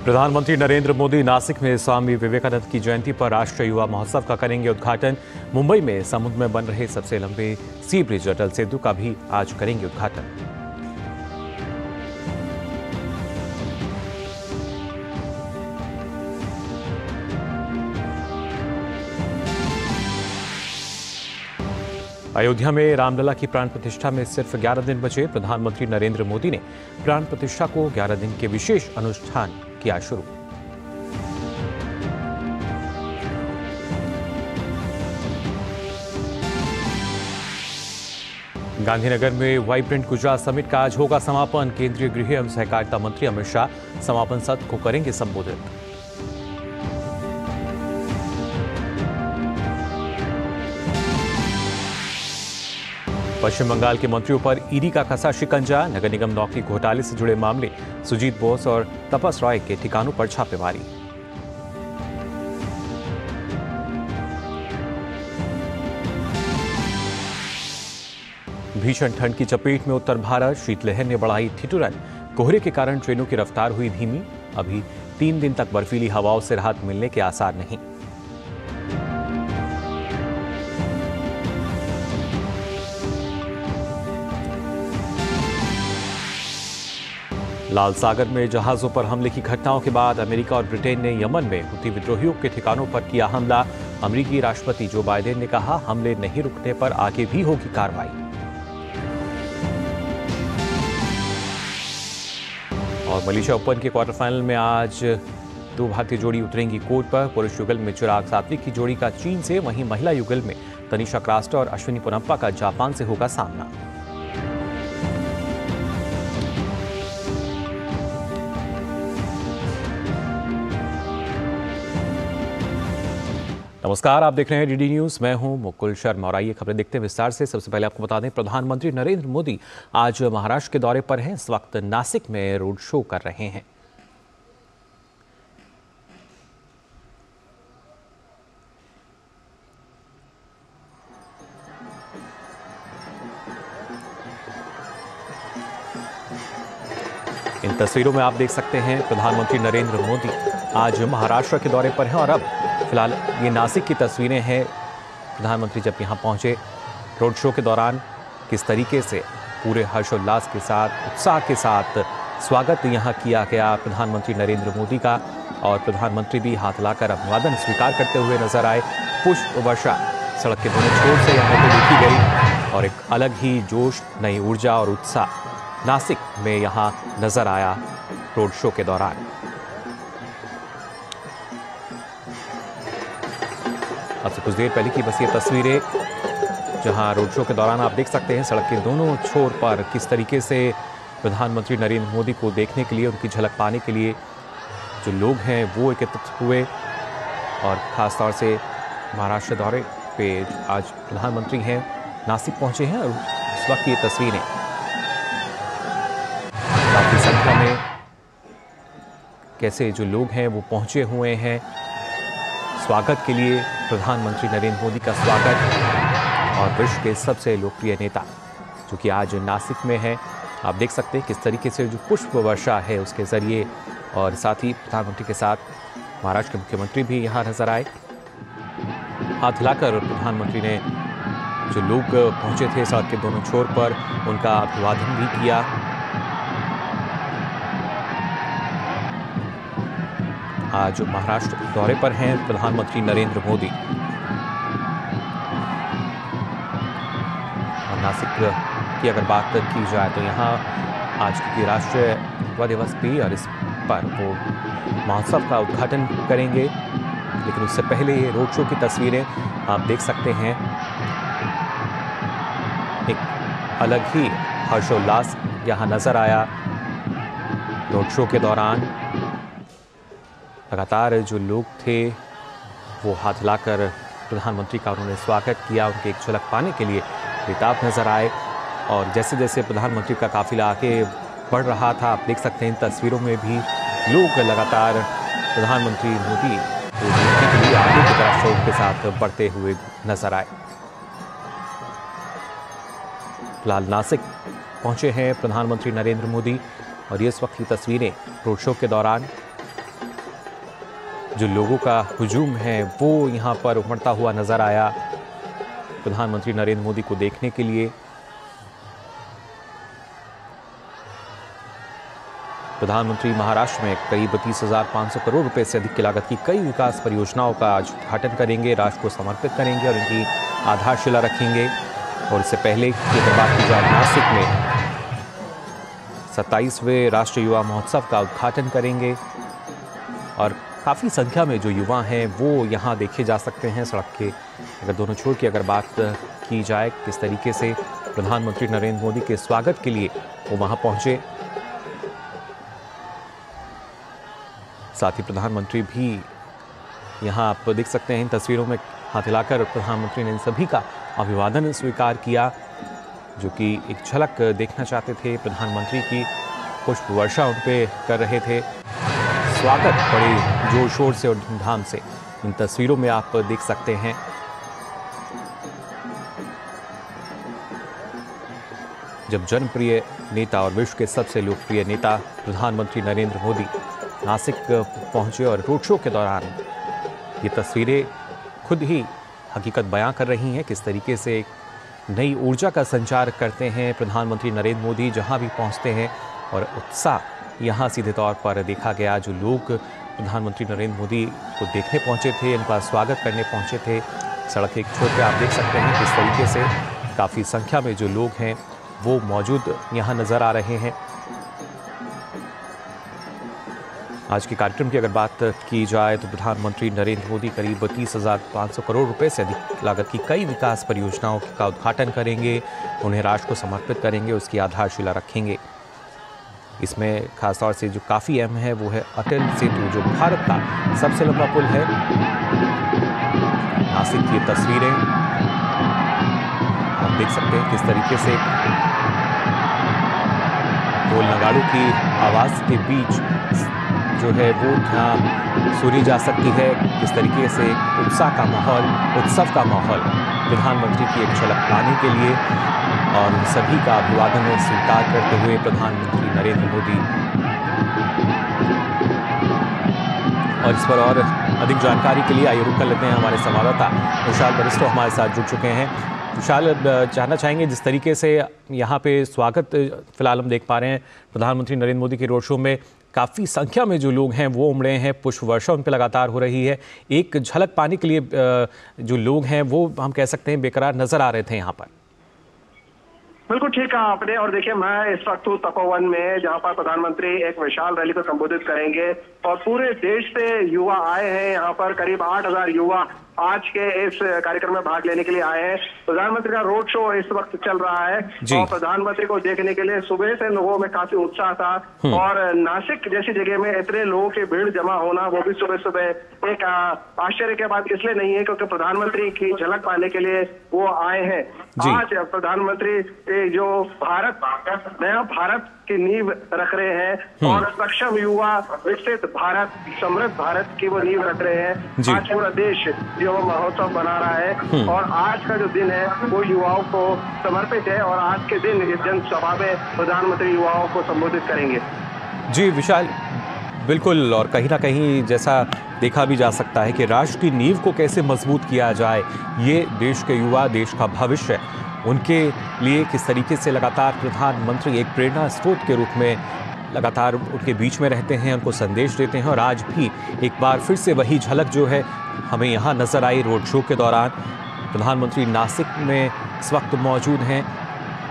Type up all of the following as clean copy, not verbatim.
प्रधानमंत्री नरेंद्र मोदी नासिक में स्वामी विवेकानंद की जयंती पर राष्ट्रीय युवा महोत्सव का करेंगे उद्घाटन। मुंबई में समुद्र में बन रहे सबसे लंबे सी ब्रिज अटल सेतु का भी आज करेंगे उद्घाटन। अयोध्या में रामलला की प्राण प्रतिष्ठा में सिर्फ 11 दिन बचे। प्रधानमंत्री नरेंद्र मोदी ने प्राण प्रतिष्ठा को 11 दिन के विशेष अनुष्ठान किया शुरू। गांधीनगर में वाइब्रेंट गुजरात समिट का आज होगा समापन। केंद्रीय गृह एवं सहकारिता मंत्री अमित शाह समापन सत्र को करेंगे संबोधित। पश्चिम बंगाल के मंत्रियों पर ईडी का कसा शिकंजा। नगर निगम नौकरी घोटाले से जुड़े मामले सुजीत बोस और तपस रॉय के ठिकानों पर छापेमारी। भीषण ठंड की चपेट में उत्तर भारत। शीतलहर ने बढ़ाई ठिठुरन। कोहरे के कारण ट्रेनों की रफ्तार हुई धीमी। अभी 3 दिन तक बर्फीली हवाओं से राहत मिलने के आसार नहीं। लाल सागर में जहाजों पर हमले की घटनाओं के बाद अमेरिका और ब्रिटेन ने यमन में हुती विद्रोहियों के ठिकानों पर किया हमला। अमेरिकी राष्ट्रपति जो बाइडेन ने कहा, हमले नहीं रुकने पर आगे भी होगी कार्रवाई। और मलेशिया ओपन के क्वार्टर फाइनल में आज 2 भारतीय जोड़ी उतरेंगी कोर्ट पर। पुरुष युगल में चिराग सात्विक की जोड़ी का चीन से, वहीं महिला युगल में तनिषा क्रास्टर और अश्विनी पोनप्पा का जापान से होगा सामना। नमस्कार, आप देख रहे हैं डीडी न्यूज। मैं हूं मुकुल शर्मा और आइए खबरें देखते हैं विस्तार से। सबसे पहले आपको बता दें, प्रधानमंत्री नरेंद्र मोदी आज महाराष्ट्र के दौरे पर हैं। इस वक्त नासिक में रोड शो कर रहे हैं। इन तस्वीरों में आप देख सकते हैं प्रधानमंत्री नरेंद्र मोदी आज महाराष्ट्र के दौरे पर हैं और अब फिलहाल ये नासिक की तस्वीरें हैं। प्रधानमंत्री जब यहाँ पहुँचे, रोड शो के दौरान किस तरीके से पूरे हर्षोल्लास के साथ, उत्साह के साथ स्वागत यहाँ किया गया प्रधानमंत्री नरेंद्र मोदी का। और प्रधानमंत्री भी हाथ लाकर अभिवादन स्वीकार करते हुए नजर आए। पुष्प वर्षा सड़क के दोनों छोर से यहाँ पर देखी गई और एक अलग ही जोश, नई ऊर्जा और उत्साह नासिक में यहाँ नजर आया रोड शो के दौरान। अब से कुछ देर पहले की बस ये तस्वीरें, जहां रोड शो के दौरान आप देख सकते हैं सड़क के दोनों छोर पर किस तरीके से प्रधानमंत्री नरेंद्र मोदी को देखने के लिए, उनकी झलक पाने के लिए जो लोग हैं वो एकत्रित हुए। और ख़ासतौर से महाराष्ट्र दौरे पे आज प्रधानमंत्री हैं, नासिक पहुंचे हैं और इस वक्त ये तस्वीरें काफ़ी संख्या में कैसे जो लोग हैं वो पहुंचे हुए हैं स्वागत के लिए। प्रधानमंत्री नरेंद्र मोदी का स्वागत और विश्व के सबसे लोकप्रिय नेता जो कि आज नासिक में है, आप देख सकते हैं किस तरीके से जो पुष्प वर्षा है उसके ज़रिए। और साथ ही प्रधानमंत्री के साथ महाराष्ट्र के मुख्यमंत्री भी यहाँ नजर आए। हाथ हिलाकर प्रधानमंत्री ने जो लोग पहुँचे थे सड़क के दोनों छोर पर, उनका अभिवादन भी किया। आज महाराष्ट्र दौरे पर हैं प्रधानमंत्री नरेंद्र मोदी। और नासिक की अगर बात की जाए तो यहाँ आज की राष्ट्रीय युवा दिवस भी, और इस पर वो महोत्सव का उद्घाटन करेंगे। लेकिन उससे पहले ये रोड शो की तस्वीरें आप देख सकते हैं। एक अलग ही हर्षोल्लास यहाँ नजर आया रोड शो के दौरान। लगातार जो लोग थे वो हाथ हिलाकर प्रधानमंत्री का उन्होंने स्वागत किया, उनके एक झलक पाने के लिए बेताब नजर आए। और जैसे जैसे प्रधानमंत्री का काफिला आगे बढ़ रहा था, आप देख सकते हैं इन तस्वीरों में भी लोग लगातार प्रधानमंत्री मोदी को देखने के लिए आगे की तरफ शौक के साथ बढ़ते हुए नजर आए। फिलहाल नासिक पहुंचे हैं प्रधानमंत्री नरेंद्र मोदी और ये इस वक्त की तस्वीरें रोड शो के दौरान जो लोगों का हुजूम है वो यहाँ पर उमड़ता हुआ नजर आया प्रधानमंत्री नरेंद्र मोदी को देखने के लिए। प्रधानमंत्री महाराष्ट्र में करीब 30,500 करोड़ रुपए से अधिक की लागत की कई विकास परियोजनाओं का आज उद्घाटन करेंगे, राष्ट्र को समर्पित करेंगे और इनकी आधारशिला रखेंगे। और इससे पहले की अगर बात की जाए, नासिक में 27वें राष्ट्रीय युवा महोत्सव का उद्घाटन करेंगे और काफ़ी संख्या में जो युवा हैं वो यहाँ देखे जा सकते हैं। सड़क के अगर दोनों छोर की अगर बात की जाए, किस तरीके से प्रधानमंत्री नरेंद्र मोदी के स्वागत के लिए वो वहाँ पहुँचे। साथ ही प्रधानमंत्री भी यहाँ आप देख सकते हैं, इन तस्वीरों में हाथ हिलाकर प्रधानमंत्री ने इन सभी का अभिवादन स्वीकार किया, जो कि एक झलक देखना चाहते थे प्रधानमंत्री की। पुष्प वर्षा उन पे कर रहे थे, स्वागत बड़े जोर शोर से और धूमधाम से इन तस्वीरों में आप देख सकते हैं। जब जनप्रिय नेता और विश्व के सबसे लोकप्रिय नेता प्रधानमंत्री नरेंद्र मोदी नासिक पहुंचे और रोड शो के दौरान ये तस्वीरें खुद ही हकीकत बयां कर रही हैं, किस तरीके से एक नई ऊर्जा का संचार करते हैं प्रधानमंत्री नरेंद्र मोदी जहां भी पहुंचते हैं। और उत्साह यहाँ सीधे तौर पर देखा गया। जो लोग प्रधानमंत्री नरेंद्र मोदी को देखने पहुंचे थे, इनका स्वागत करने पहुंचे थे, सड़क के एक छोर पे आप देख सकते हैं किस तरीके से काफ़ी संख्या में जो लोग हैं वो मौजूद यहाँ नज़र आ रहे हैं। आज के कार्यक्रम की अगर बात की जाए तो प्रधानमंत्री नरेंद्र मोदी करीब 30,500 करोड़ रुपए से अधिक लागत की कई विकास परियोजनाओं का उद्घाटन करेंगे, उन्हें राष्ट्र को समर्पित करेंगे, उसकी आधारशिला रखेंगे। इसमें खासतौर से जो काफ़ी अहम है वो है अटल सेतु, जो भारत का सबसे लंबा पुल है। नासिक की तस्वीरें आप देख सकते हैं किस तरीके से ढोल नगाड़ों की आवाज़ के बीच जो है वो यहाँ सुनी जा सकती है। किस तरीके से उत्साह का माहौल, उत्सव का माहौल प्रधानमंत्री की एक झलक पाने के लिए और उन सभी का अभिवादन स्वीकार करते हुए प्रधानमंत्री नरेंद्र मोदी। और इस पर और अधिक जानकारी के लिए आइए रुक कर लेते हैं, हमारे संवाददाता विशाल बरिस्टो हमारे साथ जुड़ चुके हैं। विशाल, जानना चाहेंगे जिस तरीके से यहाँ पे स्वागत फिलहाल हम देख पा रहे हैं प्रधानमंत्री नरेंद्र मोदी के रोड शो में, काफ़ी संख्या में जो लोग हैं वो उमड़े हैं, पुष्प वर्षा उन पर लगातार हो रही है। एक झलक पाने के लिए जो लोग हैं वो हम कह सकते हैं बेकरार नजर आ रहे थे यहाँ पर। बिल्कुल ठीक कहा आपने। और देखिए, मैं इस वक्त हूँ तपोवन में, जहाँ पर प्रधानमंत्री एक विशाल रैली को संबोधित करेंगे और पूरे देश से युवा आए हैं। यहाँ पर करीब 8,000 युवा आज के इस कार्यक्रम में भाग लेने के लिए आए हैं। प्रधानमंत्री का रोड शो इस वक्त चल रहा है और प्रधानमंत्री को देखने के लिए सुबह से लोगों में काफी उत्साह था। और नासिक जैसी जगह में इतने लोगों की भीड़ जमा होना, वो भी सुबह सुबह, एक आश्चर्य के बात इसलिए नहीं है क्योंकि प्रधानमंत्री की झलक पाने के लिए वो आए हैं। आज प्रधानमंत्री जो नया भारत की नींव रख रहे हैं और सक्षम युवा, विकसित भारत, समृद्ध भारत की वो नींव रख रहे हैं। आज पूरा देश जो महोत्सव बना रहा है और आज का जो दिन है वो युवाओं को समर्पित है और आज के दिन इस जनसभा में प्रधानमंत्री युवाओं को संबोधित करेंगे। जी विशाल, बिल्कुल। और कहीं ना कहीं जैसा देखा भी जा सकता है कि राष्ट्र की नींव को कैसे मजबूत किया जाए, ये देश के युवा, देश का भविष्य, उनके लिए किस तरीके से लगातार प्रधानमंत्री एक प्रेरणा स्रोत के रूप में लगातार उनके बीच में रहते हैं, उनको संदेश देते हैं। और आज भी एक बार फिर से वही झलक जो है हमें यहाँ नज़र आई रोड शो के दौरान। प्रधानमंत्री नासिक में इस वक्त मौजूद हैं,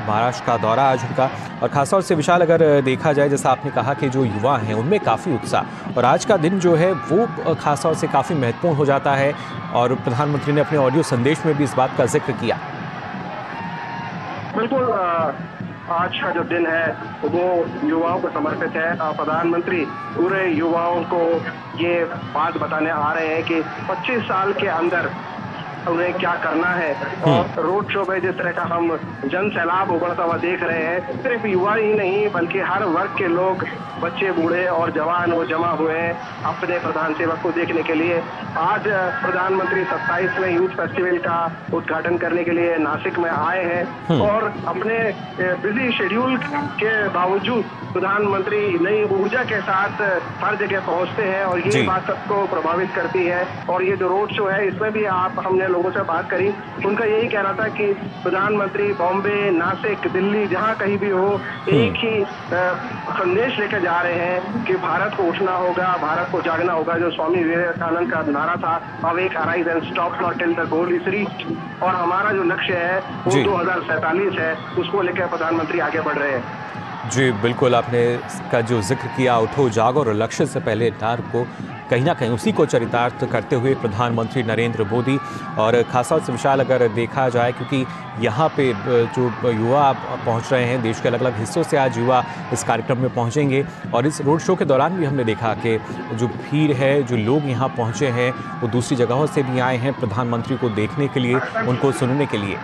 महाराष्ट्र का दौरा आज उनका। और खासतौर से विशाल, अगर देखा जाए जैसा आपने कहा कि जो युवा हैं उनमें काफ़ी उत्साह, और आज का दिन जो है वो खासतौर से काफ़ी महत्वपूर्ण हो जाता है। और प्रधानमंत्री ने अपने ऑडियो संदेश में भी इस बात का जिक्र किया। बिल्कुल, आज का जो दिन है वो युवाओं को समर्पित है। प्रधानमंत्री पूरे युवाओं को ये बात बताने आ रहे हैं कि 25 साल के अंदर उन्हें क्या करना है। और रोड शो में जिस तरह का हम जन सैलाब उभरता हुआ देख रहे हैं, सिर्फ युवा ही नहीं बल्कि हर वर्ग के लोग, बच्चे, बूढ़े और जवान वो जमा हुए हैं अपने प्रधान सेवक को देखने के लिए। आज प्रधानमंत्री 27वें यूथ फेस्टिवल का उद्घाटन करने के लिए नासिक में आए हैं और अपने बिजी शेड्यूल के बावजूद प्रधानमंत्री नई ऊर्जा के साथ हर जगह पहुंचते हैं और ये बात सबको प्रभावित करती है। और ये जो रोड शो है इसमें भी हमने लोगों से बात करी, उनका यही कहना था कि प्रधानमंत्री बॉम्बे, नासिक, दिल्ली जहां कहीं भी हो, एक ही संदेश लेकर जा रहे हैं कि भारत को उठना होगा, भारत को जागना होगा। जो स्वामी विवेकानंद का नारा था, awake, arise and stop not till the goal is reached, और हमारा जो लक्ष्य है वो 2047 है, उसको लेकर प्रधानमंत्री आगे बढ़ रहे हैं। जी बिल्कुल, आपने इसका जो जिक्र किया उठो जागो और लक्ष्य से पहले नार को कहीं ना कहीं उसी को चरितार्थ करते हुए प्रधानमंत्री नरेंद्र मोदी, और खासतौर से विशाल अगर देखा जाए क्योंकि यहाँ पे जो युवा पहुँच रहे हैं देश के अलग अलग हिस्सों से, आज युवा इस कार्यक्रम में पहुँचेंगे और इस रोड शो के दौरान भी हमने देखा कि जो भीड़ है, जो लोग यहाँ पहुँचे हैं वो दूसरी जगहों से भी आए हैं प्रधानमंत्री को देखने के लिए, उनको सुनने के लिए।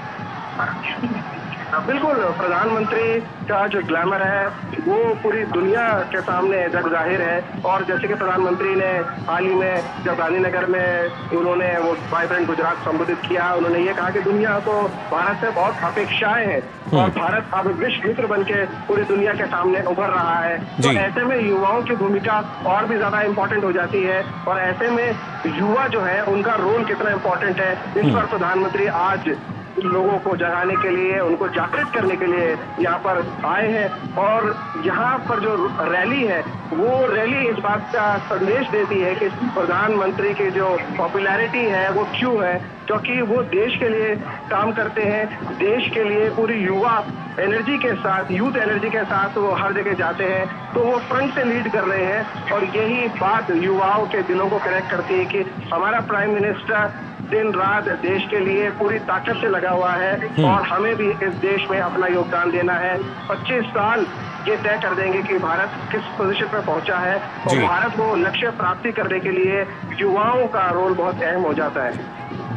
बिल्कुल, प्रधानमंत्री का जो ग्लैमर है वो पूरी दुनिया के सामने जग जाहिर है। और जैसे कि प्रधानमंत्री ने हाल ही में जब गांधीनगर में उन्होंने वो वाइब्रेंट गुजरात संबोधित किया, उन्होंने ये कहा कि दुनिया को भारत से बहुत अपेक्षाएं हैं और भारत अब विश्व मित्र बन के पूरी दुनिया के सामने उभर रहा है। तो ऐसे में युवाओं की भूमिका और भी ज्यादा इम्पोर्टेंट हो जाती है और ऐसे में युवा जो है उनका रोल कितना इम्पोर्टेंट है, इस पर प्रधानमंत्री आज लोगों को जगाने के लिए, उनको जागृत करने के लिए यहाँ पर आए हैं। और यहाँ पर जो रैली है वो रैली इस बात का संदेश देती है कि प्रधानमंत्री की जो पॉपुलैरिटी है वो क्यों है, क्योंकि वो देश के लिए काम करते हैं, देश के लिए पूरी युवा एनर्जी के साथ, यूथ एनर्जी के साथ वो हर जगह जाते हैं, तो वो फ्रंट से लीड कर रहे हैं। और यही बात युवाओं के दिलों को कनेक्ट करती है कि हमारा प्राइम मिनिस्टर दिन रात देश के लिए पूरी ताकत से लगा हुआ है और हमें भी इस देश में अपना योगदान देना है। 25 साल ये तय कर देंगे कि भारत किस पोजीशन पर पहुंचा है और भारत को लक्ष्य प्राप्ति करने के लिए युवाओं का रोल बहुत अहम हो जाता है।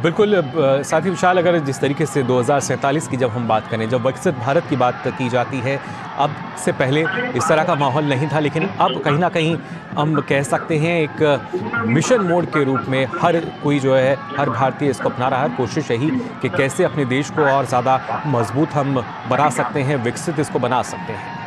बिल्कुल, साथ ही विशाल अगर जिस तरीके से 2047 की जब हम बात करें, जब विकसित भारत की बात की जाती है, अब से पहले इस तरह का माहौल नहीं था, लेकिन अब कहीं ना कहीं हम कह सकते हैं एक मिशन मोड के रूप में हर कोई जो है, हर भारतीय इसको अपना रहा है। कोशिश यही कि कैसे अपने देश को और ज़्यादा मजबूत हम बना सकते हैं, विकसित इसको बना सकते हैं।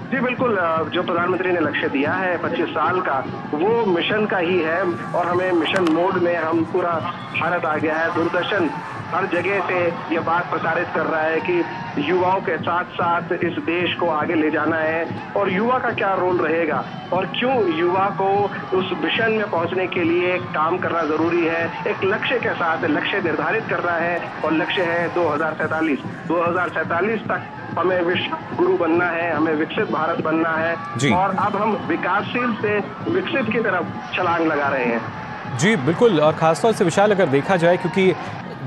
जी बिल्कुल, जो प्रधानमंत्री ने लक्ष्य दिया है 25 साल का, वो मिशन का ही है और हमें मिशन मोड में हम पूरा भारत आ गया है। दूरदर्शन हर जगह से ये बात प्रसारित कर रहा है कि युवाओं के साथ साथ इस देश को आगे ले जाना है और युवा का क्या रोल रहेगा और क्यों युवा को उस मिशन में पहुंचने के लिए काम करना जरूरी है। एक लक्ष्य के साथ लक्ष्य निर्धारित करना है और लक्ष्य है 2047 तक हमें विश्व गुरु बनना है, हमें विकसित भारत बनना है और अब हम विकासशील से विकसित की तरफ छलांग लगा रहे हैं। जी बिल्कुल, और खासतौर से विशाल अगर देखा जाए क्योंकि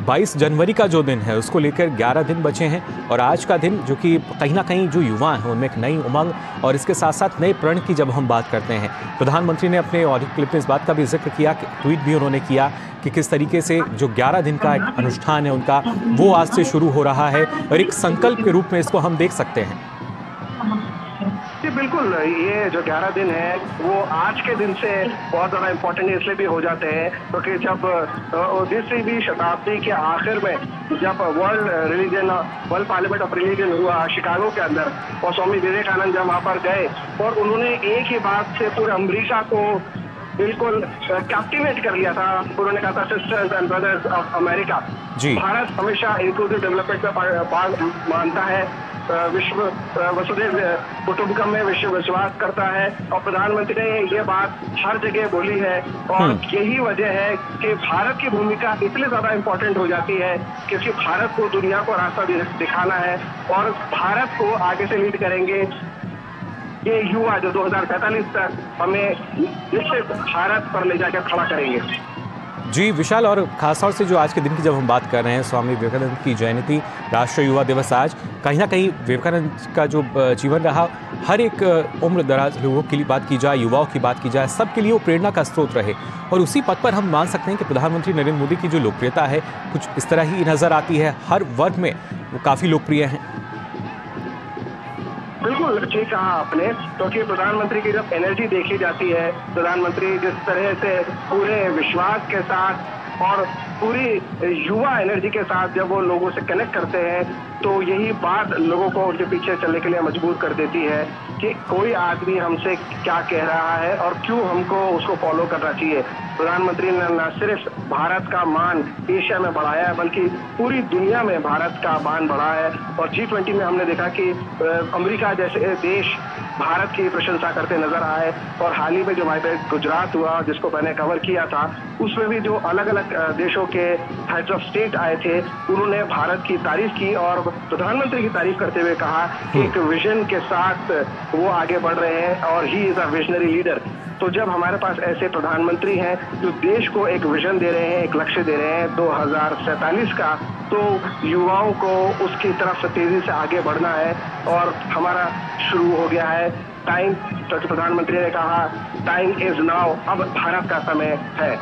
22 जनवरी का जो दिन है उसको लेकर 11 दिन बचे हैं और आज का दिन जो कि कहीं ना कहीं जो युवा हैं उनमें एक नई उमंग और इसके साथ साथ नए प्रण की जब हम बात करते हैं, प्रधानमंत्री ने अपने ऑडियो क्लिप में इस बात का भी जिक्र किया, ट्वीट भी उन्होंने किया कि किस तरीके से जो 11 दिन का एक अनुष्ठान है उनका वो आज से शुरू हो रहा है और एक संकल्प के रूप में इसको हम देख सकते हैं। जी बिल्कुल, ये जो 11 दिन है वो आज के दिन से बहुत ज़्यादा इम्पोर्टेंट इसलिए भी हो जाते हैं क्योंकि जब 19वीं शताब्दी के आखिर में जब वर्ल्ड पार्लियामेंट ऑफ रिलीजन हुआ शिकागो के अंदर और स्वामी विवेकानंद जब वहाँ पर गए और उन्होंने एक ही बात से पूरे अमेरिका को बिल्कुल कैप्टिवेट कर लिया था। उन्होंने कहा था sisters and brothers of America. Bharat हमेशा इंक्लूसिव डेवलपमेंट में मानता है, विश्व वसुधैव कुटुंबकम में विश्व विश्वास करता है और प्रधानमंत्री ने ये बात हर जगह बोली है और यही वजह है कि भारत की भूमिका इसलिए ज्यादा इम्पोर्टेंट हो जाती है क्योंकि भारत को दुनिया को रास्ता दिखाना है और भारत को आगे से लीड करेंगे ये युवा जो 2047 तक हमें विकसित भारत पर ले जाकर खड़ा करेंगे। जी विशाल, और खासतौर से जो आज के दिन की जब हम बात कर रहे हैं, स्वामी विवेकानंद की जयंती, राष्ट्रीय युवा दिवस आज, कहीं ना कहीं विवेकानंद का जो जीवन रहा, हर एक उम्र दराज लोगों की बात की जाए, युवाओं की बात की जाए, सबके लिए वो प्रेरणा का स्रोत रहे। और उसी पद पर हम मान सकते हैं कि प्रधानमंत्री नरेंद्र मोदी की जो लोकप्रियता है कुछ इस तरह ही नजर आती है, हर वर्ग में वो काफ़ी लोकप्रिय हैं। बिल्कुल ठीक कहा आपने, क्योंकि प्रधानमंत्री की जब एनर्जी देखी जाती है, प्रधानमंत्री जिस तरह से पूरे विश्वास के साथ और पूरी युवा एनर्जी के साथ जब वो लोगों से कनेक्ट करते हैं, तो यही बात लोगों को उनके पीछे चलने के लिए मजबूर कर देती है कि कोई आदमी हमसे क्या कह रहा है और क्यों हमको उसको फॉलो करना चाहिए। प्रधानमंत्री ने न सिर्फ भारत का मान एशिया में बढ़ाया है, बल्कि पूरी दुनिया में भारत का मान बढ़ा है। और G20 में हमने देखा कि अमेरिका जैसे देश भारत की प्रशंसा करते नजर आए। और हाल ही में जो वाइब्रेंट गुजरात हुआ, जिसको मैंने कवर किया था, उसमें भी जो अलग अलग देशों के हेड्स ऑफ स्टेट आए थे, उन्होंने भारत की तारीफ की और प्रधानमंत्री की तारीफ करते हुए कहा कि एक विजन के साथ वो आगे बढ़ रहे हैं और he is a visionary leader. तो जब हमारे पास ऐसे प्रधानमंत्री हैं जो देश को एक विजन दे रहे हैं, एक लक्ष्य दे रहे हैं 2047 का, तो युवाओं को उसकी तरफ से तेजी से आगे बढ़ना है। और हमारा शुरू हो गया है टाइम, तो प्रधानमंत्री ने कहा टाइम इज नाउ, अब भारत का समय है।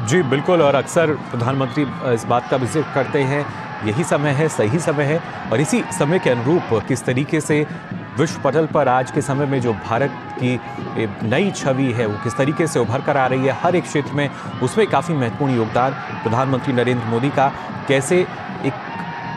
जी बिल्कुल, और अक्सर प्रधानमंत्री इस बात का भी जिक्र करते हैं, यही समय है, सही समय है। और इसी समय के अनुरूप किस तरीके से विश्व पटल पर आज के समय में जो भारत की नई छवि है वो किस तरीके से उभर कर आ रही है हर एक क्षेत्र में, उसमें काफ़ी महत्वपूर्ण योगदान प्रधानमंत्री नरेंद्र मोदी का। कैसे एक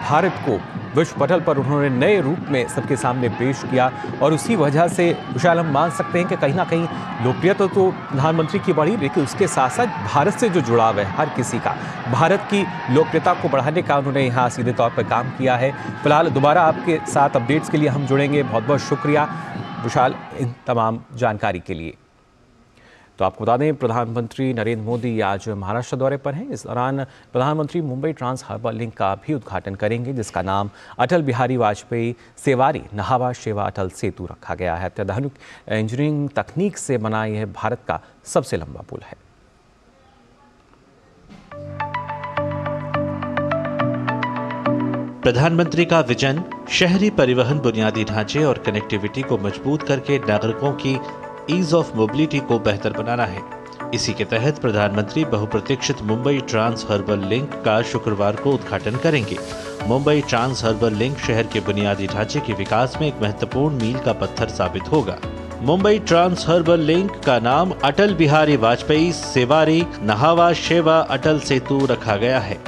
भारत को विश्व पटल पर उन्होंने नए रूप में सबके सामने पेश किया, और उसी वजह से विशाल हम मान सकते हैं कि कहीं ना कहीं लोकप्रियता तो प्रधानमंत्री की बढ़ी, लेकिन उसके साथ साथ भारत से जो जुड़ाव है हर किसी का, भारत की लोकप्रियता को बढ़ाने का उन्होंने यहाँ सीधे तौर पर काम किया है। फिलहाल दोबारा आपके साथ अपडेट्स के लिए हम जुड़ेंगे। बहुत बहुत शुक्रिया विशाल इन तमाम जानकारी के लिए। तो आपको बता दें, प्रधानमंत्री नरेंद्र मोदी आज महाराष्ट्र दौरे पर हैं। इस दौरान प्रधानमंत्री मुंबई ट्रांस हार्बर लिंक का भी उद्घाटन करेंगे, जिसका नाम अटल बिहारी वाजपेयी सेवारी नहावा शेवा अटल सेतु रखा गया है। अत्याधुनिक इंजीनियरिंग तकनीक से बना यह भारत का सबसे लंबा पुल है। प्रधानमंत्री का विजन शहरी परिवहन बुनियादी ढांचे और कनेक्टिविटी को मजबूत करके नागरिकों की ईज ऑफ मोबिलिटी को बेहतर बनाना है। इसी के तहत प्रधानमंत्री बहुप्रतीक्षित मुंबई ट्रांस हार्बर लिंक का शुक्रवार को उद्घाटन करेंगे। मुंबई ट्रांस हार्बर लिंक शहर के बुनियादी ढांचे के विकास में एक महत्वपूर्ण मील का पत्थर साबित होगा। मुंबई ट्रांस हार्बर लिंक का नाम अटल बिहारी वाजपेयी सेवारी नहावा शेवा अटल सेतु रखा गया है।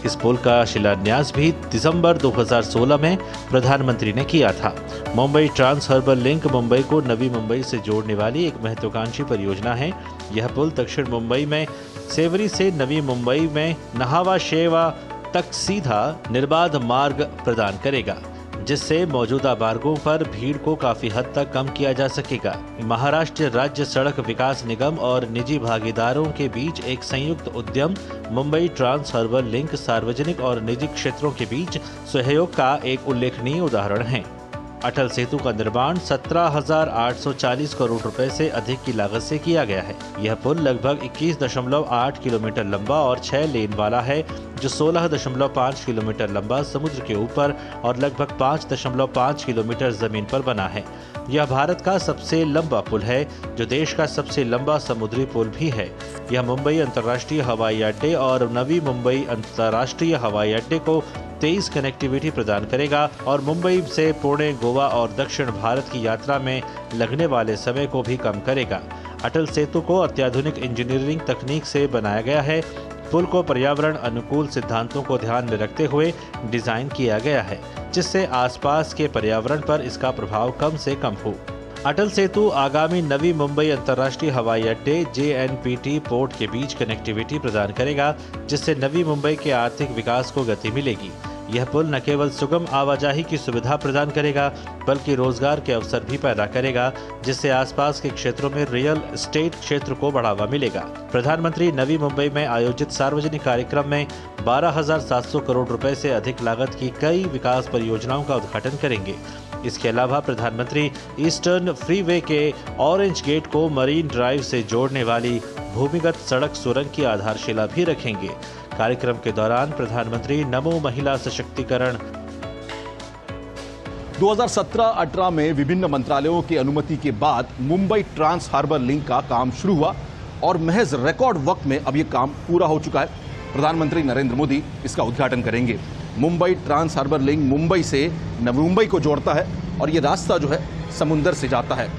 इस पुल का शिलान्यास भी दिसंबर 2016 में प्रधानमंत्री ने किया था। Mumbai trans harbour link Mumbai को नवी मुंबई से जोड़ने वाली एक महत्वाकांक्षी परियोजना है। यह पुल दक्षिण मुंबई में सेवरी से नवी मुंबई में नहावा शेवा तक सीधा निर्बाध मार्ग प्रदान करेगा, जिससे मौजूदा मार्गों पर भीड़ को काफी हद तक कम किया जा सकेगा। महाराष्ट्र राज्य सड़क विकास निगम और निजी भागीदारों के बीच एक संयुक्त उद्यम मुंबई ट्रांस हार्बर लिंक सार्वजनिक और निजी क्षेत्रों के बीच सहयोग का एक उल्लेखनीय उदाहरण है। अटल सेतु का निर्माण 17,840 करोड़ रुपए से अधिक की लागत से किया गया है। यह पुल लगभग 21.8 किलोमीटर लंबा और 6 लेन वाला है, जो 16.5 किलोमीटर लंबा समुद्र के ऊपर और लगभग 5.5 किलोमीटर जमीन पर बना है। यह भारत का सबसे लंबा पुल है, जो देश का सबसे लंबा समुद्री पुल भी है। यह मुंबई अंतर्राष्ट्रीय हवाई अड्डे और नवी मुंबई अंतर्राष्ट्रीय हवाई अड्डे को 23 कनेक्टिविटी प्रदान करेगा और मुंबई से पुणे, गोवा और दक्षिण भारत की यात्रा में लगने वाले समय को भी कम करेगा। अटल सेतु को अत्याधुनिक इंजीनियरिंग तकनीक से बनाया गया है। पुल को पर्यावरण अनुकूल सिद्धांतों को ध्यान में रखते हुए डिजाइन किया गया है, जिससे आसपास के पर्यावरण पर इसका प्रभाव कम से कम हो। अटल सेतु आगामी नवी मुंबई अंतर्राष्ट्रीय हवाई अड्डे JNPT पोर्ट के बीच कनेक्टिविटी प्रदान करेगा, जिससे नवी मुंबई के आर्थिक विकास को गति मिलेगी। यह पुल न केवल सुगम आवाजाही की सुविधा प्रदान करेगा बल्कि रोजगार के अवसर भी पैदा करेगा, जिससे आसपास के क्षेत्रों में रियल एस्टेट क्षेत्र को बढ़ावा मिलेगा। प्रधानमंत्री नवी मुंबई में आयोजित सार्वजनिक कार्यक्रम में 12,700 करोड़ रुपए से अधिक लागत की कई विकास परियोजनाओं का उद्घाटन करेंगे। इसके अलावा प्रधानमंत्री ईस्टर्न फ्रीवे के ऑरेंज गेट को मरीन ड्राइव से जोड़ने वाली भूमिगत सड़क सुरंग की आधारशिला भी रखेंगे। कार्यक्रम के दौरान प्रधानमंत्री नमो महिला सशक्तिकरण 2017-18 में विभिन्न मंत्रालयों की अनुमति के बाद मुंबई ट्रांस हार्बर लिंक का काम शुरू हुआ और महज रिकॉर्ड वक्त में अब यह काम पूरा हो चुका है। प्रधानमंत्री नरेंद्र मोदी इसका उद्घाटन करेंगे। Mumbai trans harbour link Mumbai से नवी मुंबई को जोड़ता है और यह रास्ता जो है समुंदर से जाता है।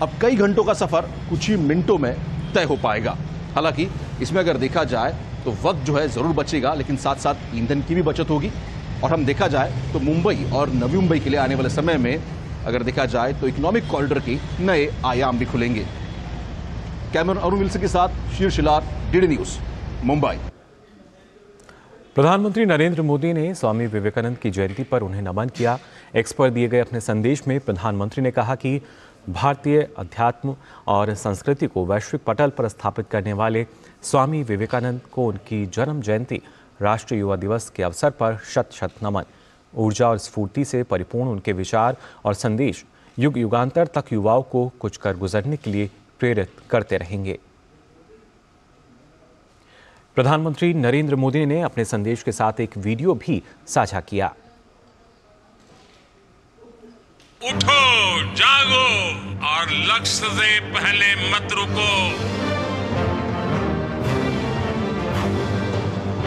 अब कई घंटों का सफर कुछ ही मिनटों में तय हो पाएगा। हालांकि इसमें अगर देखा जाए तो वक्त जो है जरूर बचेगा, लेकिन साथ साथ ईंधन की भी बचत होगी। और हम देखा जाए तो मुंबई और नवी मुंबई के लिए आने वाले समय में अगर देखा जाए तो इकोनॉमिक कॉरिडोर के नए आयाम भी खुलेंगे। कैमरा अरुण विल्सन के साथ शीर्ष लाल, डीडी न्यूज, मुंबई। प्रधानमंत्री नरेंद्र मोदी ने स्वामी विवेकानंद की जयंती पर उन्हें नमन किया। एक्स पर दिए गए अपने संदेश में प्रधानमंत्री ने कहा कि भारतीय अध्यात्म और संस्कृति को वैश्विक पटल पर स्थापित करने वाले स्वामी विवेकानंद को उनकी जन्म जयंती राष्ट्रीय युवा दिवस के अवसर पर शत शत नमन। ऊर्जा और स्फूर्ति से परिपूर्ण उनके विचार और संदेश युग युगांतर तक युवाओं को कुछ कर गुजरने के लिए प्रेरित करते रहेंगे। प्रधानमंत्री नरेंद्र मोदी ने अपने संदेश के साथ एक वीडियो भी साझा किया। उठो, जागो और लक्ष्य से पहले मत रुको।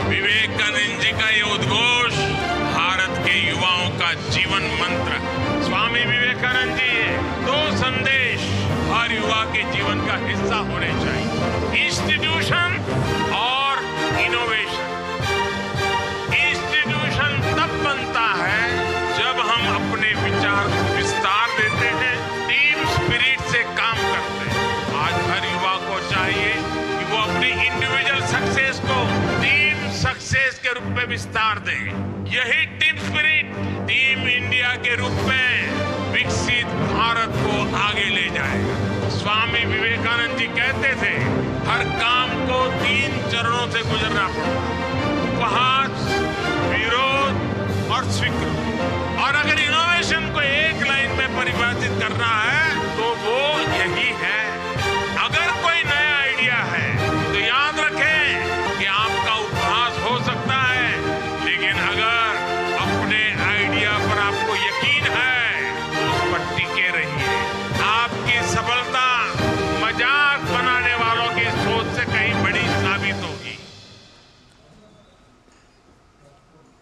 विवेकानंद जी का ये उद्घोष भारत के युवाओं का जीवन मंत्र है। स्वामी विवेकानंद जी दो संदेश हर युवा के जीवन का हिस्सा होने चाहिए। इंस्टीट्यूशन और इनोवेशन। इंस्टीट्यूशन तब बनता है जब हम अपने विचार को विस्तार देते हैं, टीम स्पिरिट से काम करते हैं। आज हर युवा को चाहिए कि वो अपनी इंडिविजुअल सक्सेस को टीम सक्सेस के रूप में विस्तार दे। यही टीम स्पिरिट टीम इंडिया के रूप में विकसित भारत को आगे ले जाएगा। स्वामी विवेकानंद जी कहते थे, हर काम को 3 चरणों से गुजरना पड़ता, उपहास, विरोध और स्वीकृति। और अगर इनोवेशन को एक लाइन में परिभाषित करना है तो वो यही है। अगर कोई नया आइडिया है तो याद रखें कि आपका उपहास हो सकता है, लेकिन अगर अपने आइडिया पर आपको यकीन है तो उस पर टिके रहिए। आपकी सफलता मजाक बनाने वालों की सोच से कहीं बड़ी साबित होगी।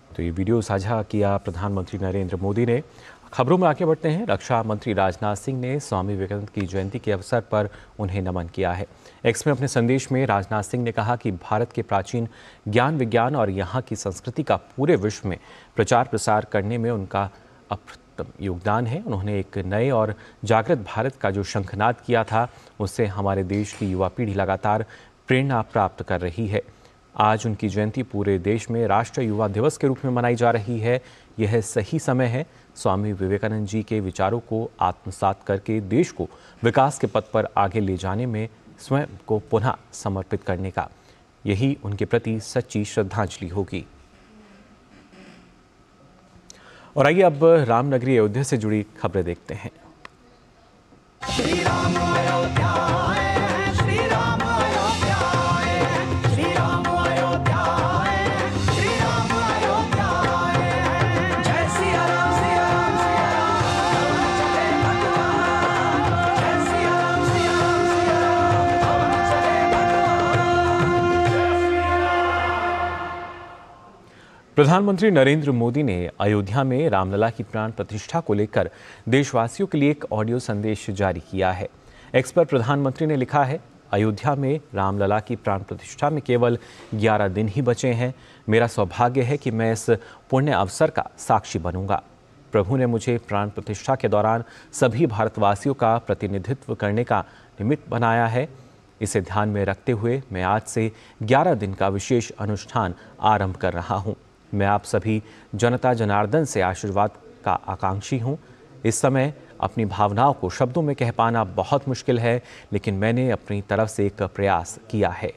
तो ये वीडियो साझा किया प्रधानमंत्री नरेंद्र मोदी ने। खबरों में आगे बढ़ते हैं। रक्षा मंत्री राजनाथ सिंह ने स्वामी विवेकानंद की जयंती के अवसर पर उन्हें नमन किया है। एक्स में अपने संदेश में राजनाथ सिंह ने कहा कि भारत के प्राचीन ज्ञान विज्ञान और यहाँ की संस्कृति का पूरे विश्व में प्रचार प्रसार करने में उनका अप्रतिम योगदान है। उन्होंने एक नए और जागृत भारत का जो शंखनाद किया था, उससे हमारे देश की युवा पीढ़ी लगातार प्रेरणा प्राप्त कर रही है। आज उनकी जयंती पूरे देश में राष्ट्रीय युवा दिवस के रूप में मनाई जा रही है। यह सही समय है स्वामी विवेकानंद जी के विचारों को आत्मसात करके देश को विकास के पथ पर आगे ले जाने में स्वयं को पुनः समर्पित करने का। यही उनके प्रति सच्ची श्रद्धांजलि होगी। और आइए अब रामनगरी अयोध्या से जुड़ी खबरें देखते हैं। प्रधानमंत्री नरेंद्र मोदी ने अयोध्या में रामलला की प्राण प्रतिष्ठा को लेकर देशवासियों के लिए एक ऑडियो संदेश जारी किया है। एक्स पर प्रधानमंत्री ने लिखा है, अयोध्या में रामलला की प्राण प्रतिष्ठा में केवल 11 दिन ही बचे हैं। मेरा सौभाग्य है कि मैं इस पुण्य अवसर का साक्षी बनूंगा। प्रभु ने मुझे प्राण प्रतिष्ठा के दौरान सभी भारतवासियों का प्रतिनिधित्व करने का निमित्त बनाया है। इसे ध्यान में रखते हुए मैं आज से 11 दिन का विशेष अनुष्ठान आरंभ कर रहा हूं। मैं आप सभी जनता जनार्दन से आशीर्वाद का आकांक्षी हूँ। इस समय अपनी भावनाओं को शब्दों में कह पाना बहुत मुश्किल है, लेकिन मैंने अपनी तरफ से एक प्रयास किया है।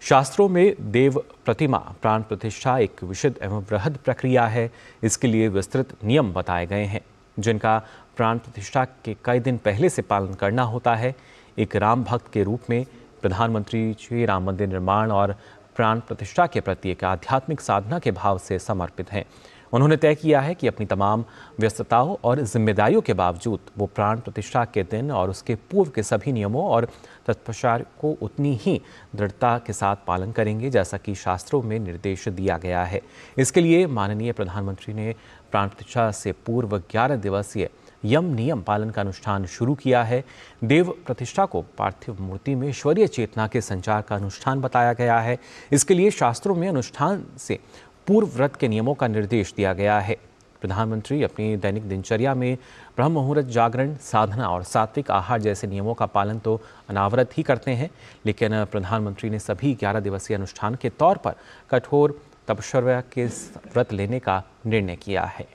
शास्त्रों में देव प्रतिमा प्राण प्रतिष्ठा एक विशुद्ध एवं बृहद प्रक्रिया है। इसके लिए विस्तृत नियम बताए गए हैं, जिनका प्राण प्रतिष्ठा के कई दिन पहले से पालन करना होता है। एक राम भक्त के रूप में प्रधानमंत्री श्री राम मंदिर निर्माण और प्राण प्रतिष्ठा के प्रति एक आध्यात्मिक साधना के भाव से समर्पित हैं। उन्होंने तय किया है कि अपनी तमाम व्यस्तताओं और जिम्मेदारियों के बावजूद वो प्राण प्रतिष्ठा के दिन और उसके पूर्व के सभी नियमों और तत्पश्चात को उतनी ही दृढ़ता के साथ पालन करेंगे, जैसा कि शास्त्रों में निर्देश दिया गया है। इसके लिए माननीय प्रधानमंत्री ने प्राण प्रतिष्ठा से पूर्व 11 दिवसीय यम नियम पालन का अनुष्ठान शुरू किया है। देव प्रतिष्ठा को पार्थिव मूर्ति में ईश्वरीय चेतना के संचार का अनुष्ठान बताया गया है। इसके लिए शास्त्रों में अनुष्ठान से पूर्व व्रत के नियमों का निर्देश दिया गया है। प्रधानमंत्री अपनी दैनिक दिनचर्या में ब्रह्म मुहूर्त जागरण, साधना और सात्विक आहार जैसे नियमों का पालन तो अनावरत ही करते हैं, लेकिन प्रधानमंत्री ने सभी 11 दिवसीय अनुष्ठान के तौर पर कठोर तपस्या के व्रत लेने का निर्णय किया है।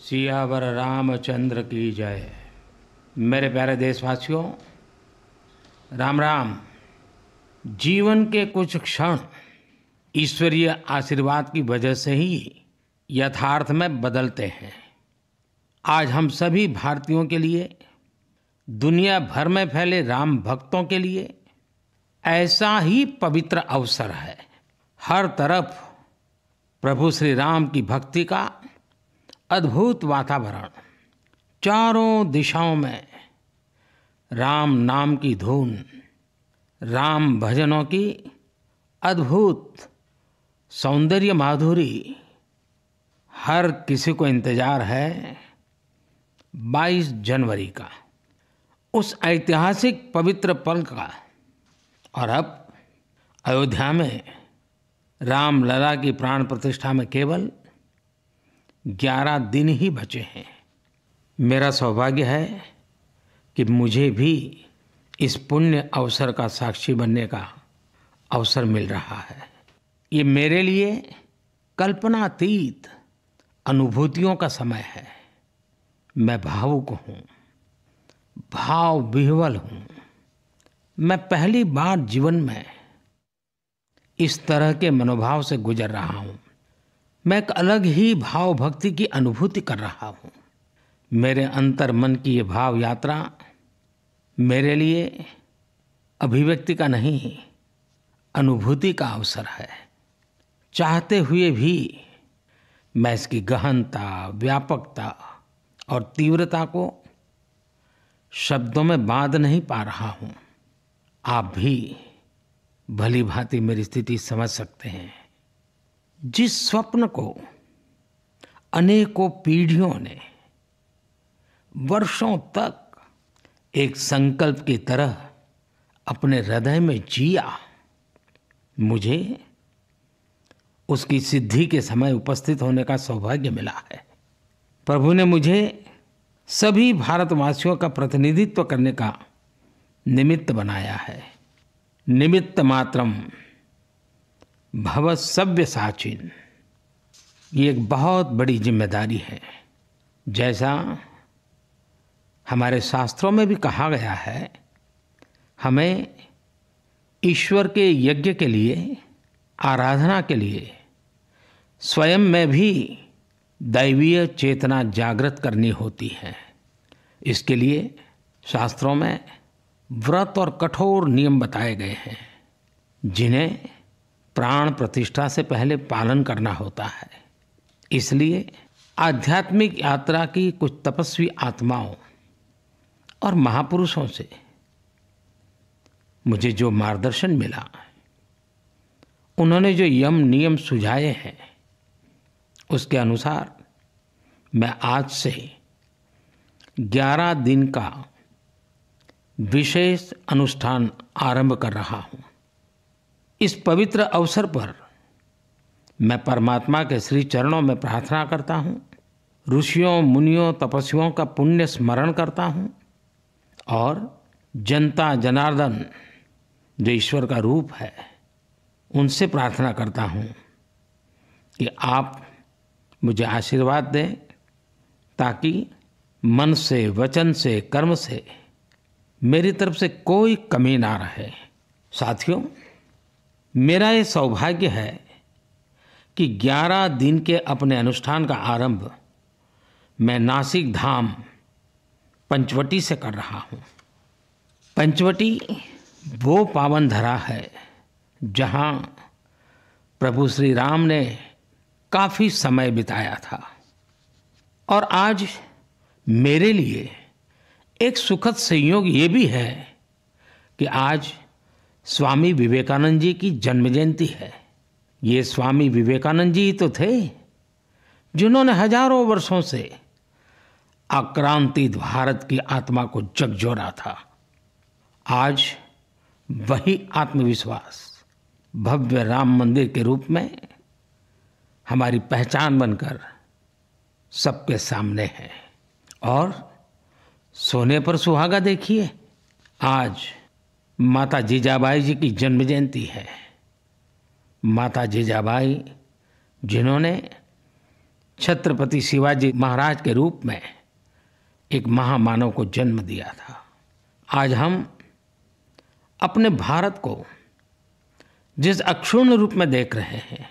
सियावर रामचंद्र की जय। मेरे प्यारे देशवासियों, राम राम। जीवन के कुछ क्षण ईश्वरीय आशीर्वाद की वजह से ही यथार्थ में बदलते हैं। आज हम सभी भारतीयों के लिए, दुनिया भर में फैले राम भक्तों के लिए ऐसा ही पवित्र अवसर है। हर तरफ प्रभु श्री राम की भक्ति का अद्भुत वातावरण, चारों दिशाओं में राम नाम की धुन, राम भजनों की अद्भुत सौंदर्य माधुरी। हर किसी को इंतजार है 22 जनवरी का, उस ऐतिहासिक पवित्र पल का। और अब अयोध्या में रामलला की प्राण प्रतिष्ठा में केवल 11 दिन ही बचे हैं। मेरा सौभाग्य है कि मुझे भी इस पुण्य अवसर का साक्षी बनने का अवसर मिल रहा है। ये मेरे लिए कल्पनातीत अनुभूतियों का समय है। मैं भावुक हूँ, भाव विह्वल हूँ। मैं पहली बार जीवन में इस तरह के मनोभाव से गुजर रहा हूँ। मैं एक अलग ही भाव भक्ति की अनुभूति कर रहा हूँ। मेरे अंतर मन की ये भाव यात्रा मेरे लिए अभिव्यक्ति का नहीं, अनुभूति का अवसर है। चाहते हुए भी मैं इसकी गहनता, व्यापकता और तीव्रता को शब्दों में बांध नहीं पा रहा हूँ। आप भी भली भांति मेरी स्थिति समझ सकते हैं। जिस स्वप्न को अनेकों पीढ़ियों ने वर्षों तक एक संकल्प की तरह अपने हृदय में जिया, मुझे उसकी सिद्धि के समय उपस्थित होने का सौभाग्य मिला है। प्रभु ने मुझे सभी भारतवासियों का प्रतिनिधित्व करने का निमित्त बनाया है। निमित्त मात्रम भव सव्य साचिन। ये एक बहुत बड़ी जिम्मेदारी है। जैसा हमारे शास्त्रों में भी कहा गया है, हमें ईश्वर के यज्ञ के लिए, आराधना के लिए स्वयं में भी दैवीय चेतना जागृत करनी होती है। इसके लिए शास्त्रों में व्रत और कठोर नियम बताए गए हैं, जिन्हें प्राण प्रतिष्ठा से पहले पालन करना होता है। इसलिए आध्यात्मिक यात्रा की कुछ तपस्वी आत्माओं और महापुरुषों से मुझे जो मार्गदर्शन मिला, उन्होंने जो यम नियम सुझाए हैं, उसके अनुसार मैं आज से 11 दिन का विशेष अनुष्ठान आरंभ कर रहा हूँ। इस पवित्र अवसर पर मैं परमात्मा के श्री चरणों में प्रार्थना करता हूँ, ऋषियों, मुनियों, तपस्वियों का पुण्य स्मरण करता हूँ और जनता जनार्दन जो ईश्वर का रूप है, उनसे प्रार्थना करता हूँ कि आप मुझे आशीर्वाद दें ताकि मन से, वचन से, कर्म से मेरी तरफ से कोई कमी ना रहे। साथियों, मेरा ये सौभाग्य है कि 11 दिन के अपने अनुष्ठान का आरंभ मैं नासिक धाम पंचवटी से कर रहा हूँ। पंचवटी वो पावन धरा है जहाँ प्रभु श्री राम ने काफ़ी समय बिताया था और आज मेरे लिए एक सुखद संयोग ये भी है कि आज स्वामी विवेकानंद जी की जन्म जयंती है। ये स्वामी विवेकानंद जी तो थे जिन्होंने हजारों वर्षों से आक्रांतित भारत की आत्मा को झकझोरा था। आज वही आत्मविश्वास भव्य राम मंदिर के रूप में हमारी पहचान बनकर सबके सामने है। और सोने पर सुहागा देखिए, आज माता जीजाबाई जी की जन्म जयंती है। माता जीजाबाई जिन्होंने छत्रपति शिवाजी महाराज के रूप में एक महामानव को जन्म दिया था। आज हम अपने भारत को जिस अक्षुण्ण रूप में देख रहे हैं,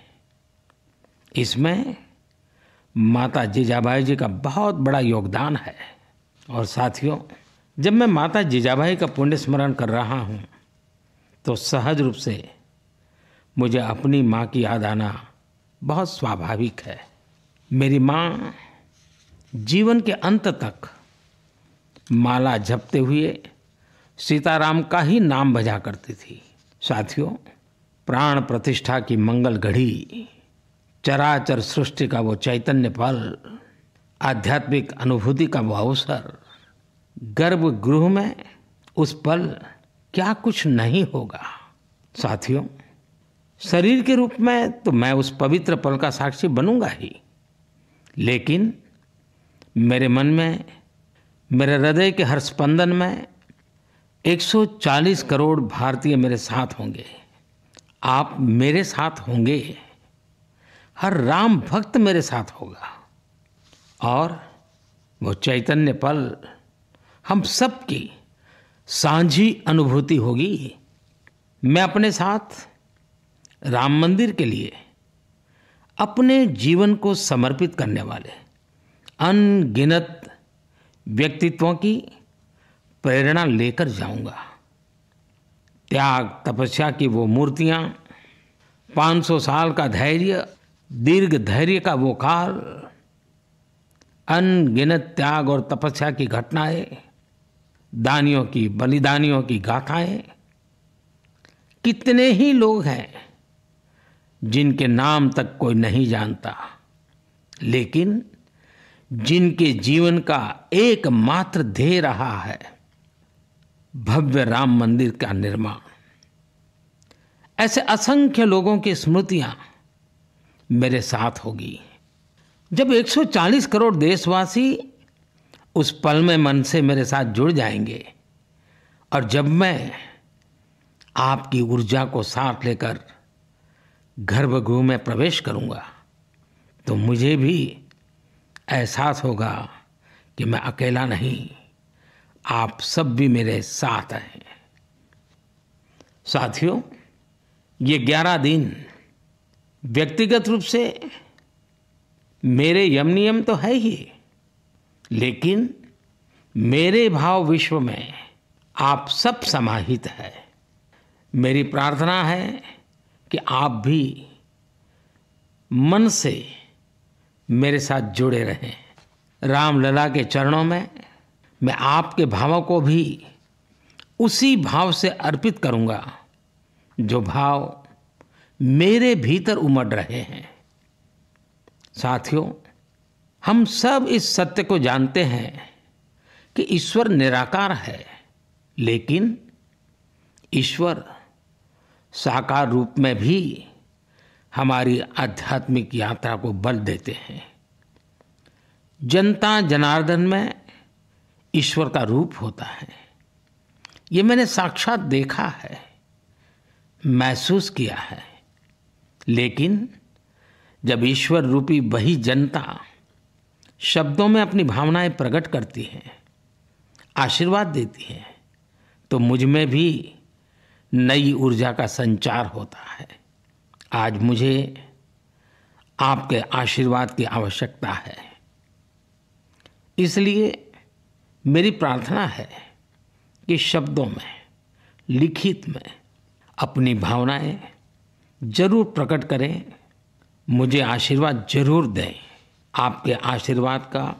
इसमें माता जीजाबाई जी का बहुत बड़ा योगदान है। और साथियों, जब मैं माता जीजाबाई का पुण्य स्मरण कर रहा हूँ तो सहज रूप से मुझे अपनी माँ की याद आना बहुत स्वाभाविक है। मेरी माँ जीवन के अंत तक माला जपते हुए सीताराम का ही नाम बजा करती थी। साथियों, प्राण प्रतिष्ठा की मंगल घड़ी, चराचर सृष्टि का वो चैतन्य पल, आध्यात्मिक अनुभूति का वो अवसर, गर्भगृह में उस पल क्या कुछ नहीं होगा। साथियों, शरीर के रूप में तो मैं उस पवित्र पल का साक्षी बनूंगा ही, लेकिन मेरे मन में, मेरे हृदय के हर स्पंदन में 140 करोड़ भारतीय मेरे साथ होंगे। आप मेरे साथ होंगे, हर राम भक्त मेरे साथ होगा और वो चैतन्य पल हम सबकी साझी अनुभूति होगी। मैं अपने साथ राम मंदिर के लिए अपने जीवन को समर्पित करने वाले अनगिनत व्यक्तित्वों की प्रेरणा लेकर जाऊंगा। त्याग तपस्या की वो मूर्तियां, 500 साल का धैर्य, दीर्घ धैर्य का वो काल, अनगिनत त्याग और तपस्या की घटनाएं, दानियों की, बलिदानियों की गाथाएं, कितने ही लोग हैं जिनके नाम तक कोई नहीं जानता, लेकिन जिनके जीवन का एकमात्र ध्येय रहा है भव्य राम मंदिर का निर्माण। ऐसे असंख्य लोगों की स्मृतियां मेरे साथ होगी। जब 140 करोड़ देशवासी उस पल में मन से मेरे साथ जुड़ जाएंगे और जब मैं आपकी ऊर्जा को साथ लेकर गर्भगृह में प्रवेश करूंगा तो मुझे भी एहसास होगा कि मैं अकेला नहीं, आप सब भी मेरे साथ हैं। साथियों, ये 11 दिन व्यक्तिगत रूप से मेरे यम नियम तो है ही, लेकिन मेरे भाव विश्व में आप सब समाहित है। मेरी प्रार्थना है कि आप भी मन से मेरे साथ जुड़े रहें। रामलला के चरणों में मैं आपके भावों को भी उसी भाव से अर्पित करूंगा जो भाव मेरे भीतर उमड़ रहे हैं। साथियों, हम सब इस सत्य को जानते हैं कि ईश्वर निराकार है, लेकिन ईश्वर साकार रूप में भी हमारी आध्यात्मिक यात्रा को बल देते हैं। जनता जनार्दन में ईश्वर का रूप होता है। ये मैंने साक्षात देखा है, महसूस किया है। लेकिन जब ईश्वर रूपी वही जनता शब्दों में अपनी भावनाएं प्रकट करती है, आशीर्वाद देती है, तो मुझ में भी नई ऊर्जा का संचार होता है। आज मुझे आपके आशीर्वाद की आवश्यकता है। इसलिए मेरी प्रार्थना है कि शब्दों में, लिखित में अपनी भावनाएं जरूर प्रकट करें, मुझे आशीर्वाद जरूर दें। आपके आशीर्वाद का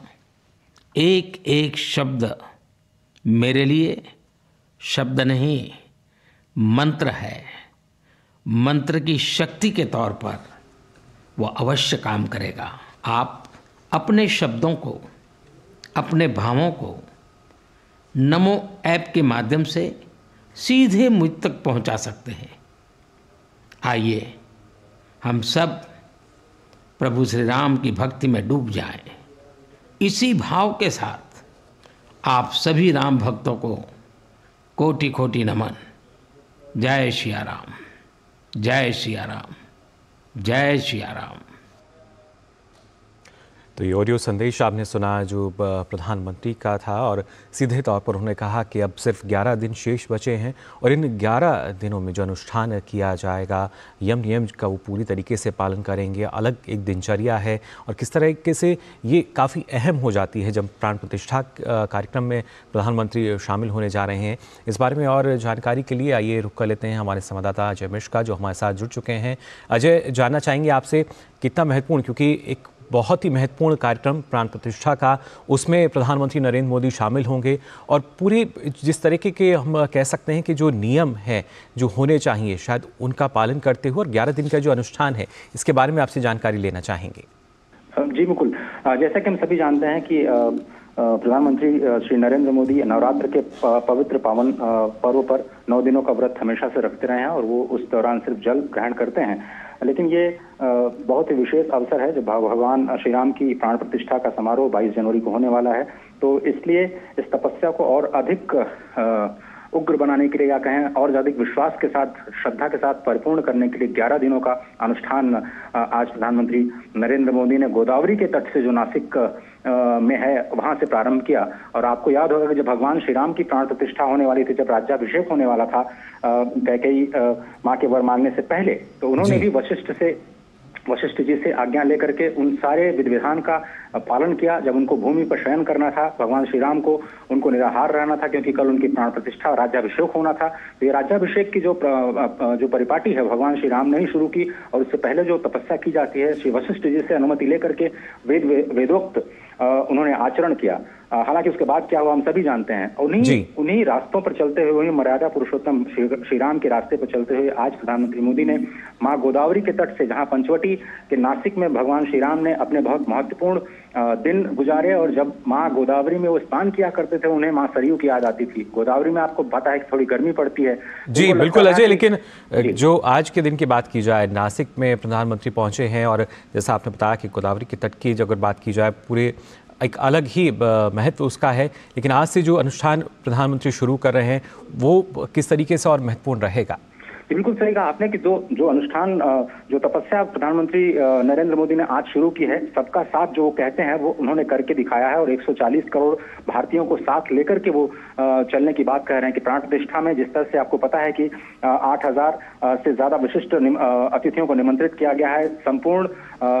एक एक शब्द मेरे लिए शब्द नहीं, मंत्र है। मंत्र की शक्ति के तौर पर वो अवश्य काम करेगा। आप अपने शब्दों को, अपने भावों को नमो ऐप के माध्यम से सीधे मुझ तक पहुंचा सकते हैं। आइए हम सब प्रभु श्री राम की भक्ति में डूब जाएं। इसी भाव के साथ आप सभी राम भक्तों को कोटि कोटि नमन। जय सिया राम, जय सिया राम, जय सिया राम। तो ये ऑडियो संदेश आपने सुना जो प्रधानमंत्री का था, और सीधे तौर पर उन्होंने कहा कि अब सिर्फ 11 दिन शेष बचे हैं और इन 11 दिनों में जो अनुष्ठान किया जाएगा, यम नियम का वो पूरी तरीके से पालन करेंगे। अलग एक दिनचर्या है और किस तरीके से ये काफ़ी अहम हो जाती है जब प्राण प्रतिष्ठा कार्यक्रम में प्रधानमंत्री शामिल होने जा रहे हैं। इस बारे में और जानकारी के लिए आइए रुक कर लेते हैं हमारे संवाददाता अजय मिश्रा जो हमारे साथ जुड़ चुके हैं। अजय, जानना चाहेंगे आपसे कितना महत्वपूर्ण, क्योंकि एक बहुत ही महत्वपूर्ण कार्यक्रम प्राण प्रतिष्ठा का, उसमें प्रधानमंत्री नरेंद्र मोदी शामिल होंगे और पूरे जिस तरीके के हम कह सकते हैं कि जो नियम है जो होने चाहिए शायद उनका पालन करते हुए, और 11 दिन का जो अनुष्ठान है इसके बारे में आपसे जानकारी लेना चाहेंगे। जी बिल्कुल, जैसा कि हम सभी जानते हैं कि प्रधानमंत्री श्री नरेंद्र मोदी नवरात्र के पवित्र पावन पर्व पर 9 दिनों का व्रत हमेशा से रखते रहे हैं और वो उस दौरान सिर्फ जल ग्रहण करते हैं। लेकिन ये बहुत ही विशेष अवसर है जब भगवान श्री राम की प्राण प्रतिष्ठा का समारोह 22 जनवरी को होने वाला है। तो इसलिए इस तपस्या को और अधिक उग्र बनाने के लिए, या कहें और अधिक विश्वास के साथ, श्रद्धा के साथ परिपूर्ण करने के लिए 11 दिनों का अनुष्ठान आज प्रधानमंत्री नरेंद्र मोदी ने गोदावरी के तट से जो नासिक में है वहां से प्रारंभ किया। और आपको याद होगा कि जब भगवान श्री राम की प्राण प्रतिष्ठा होने वाली थी, जब राज्याभिषेक होने वाला था कैकेयी मां के वर मांगने से पहले, तो उन्होंने भी वशिष्ठ जी से आज्ञा लेकर के उन सारे विधि विधान का पालन किया। जब उनको भूमि पर शयन करना था, भगवान श्री राम को उनको निराहार रहना था क्योंकि कल उनकी प्राण प्रतिष्ठा और राज्याभिषेक होना था। तो ये राज्याभिषेक की जो परिपाटी है भगवान श्री राम ने ही शुरू की, और उससे पहले जो तपस्या की जाती है श्री वशिष्ठ जी से अनुमति लेकर के वेदोक्त उन्होंने आचरण किया। हालांकि उसके बाद क्या हुआ हम सभी जानते हैं। उन्हीं रास्तों पर चलते हुए, वही मर्यादा पुरुषोत्तम श्री राम के रास्ते पर चलते हुए आज प्रधानमंत्री मोदी ने मां गोदावरी के तट से, जहां पंचवटी के नासिक में भगवान श्री राम ने अपने बहुत महत्वपूर्ण दिन गुजारे, और जब मां गोदावरी में वो स्नान किया करते थे उन्हें मां सरयू की याद आती थी। गोदावरी में आपको पता है कि थोड़ी गर्मी पड़ती है। जी बिल्कुल अजय, लेकिन जो आज के दिन की बात की जाए, नासिक में प्रधानमंत्री पहुंचे हैं और जैसा आपने बताया कि गोदावरी के तट की अगर बात की जाए, पूरे एक अलग ही महत्व उसका है। लेकिन आज से जो अनुष्ठान प्रधानमंत्री शुरू कर रहे हैं वो किस तरीके से और महत्वपूर्ण रहेगा? बिल्कुल सही कहा आपने कि जो अनुष्ठान, जो तपस्या प्रधानमंत्री नरेंद्र मोदी ने आज शुरू की है, सबका साथ जो कहते हैं वो उन्होंने करके दिखाया है, और 140 करोड़ भारतीयों को साथ लेकर के वो चलने की बात कह रहे हैं कि प्राण प्रतिष्ठा में जिस तरह से आपको पता है कि 8000 से ज्यादा विशिष्ट अतिथियों को निमंत्रित किया गया है। संपूर्ण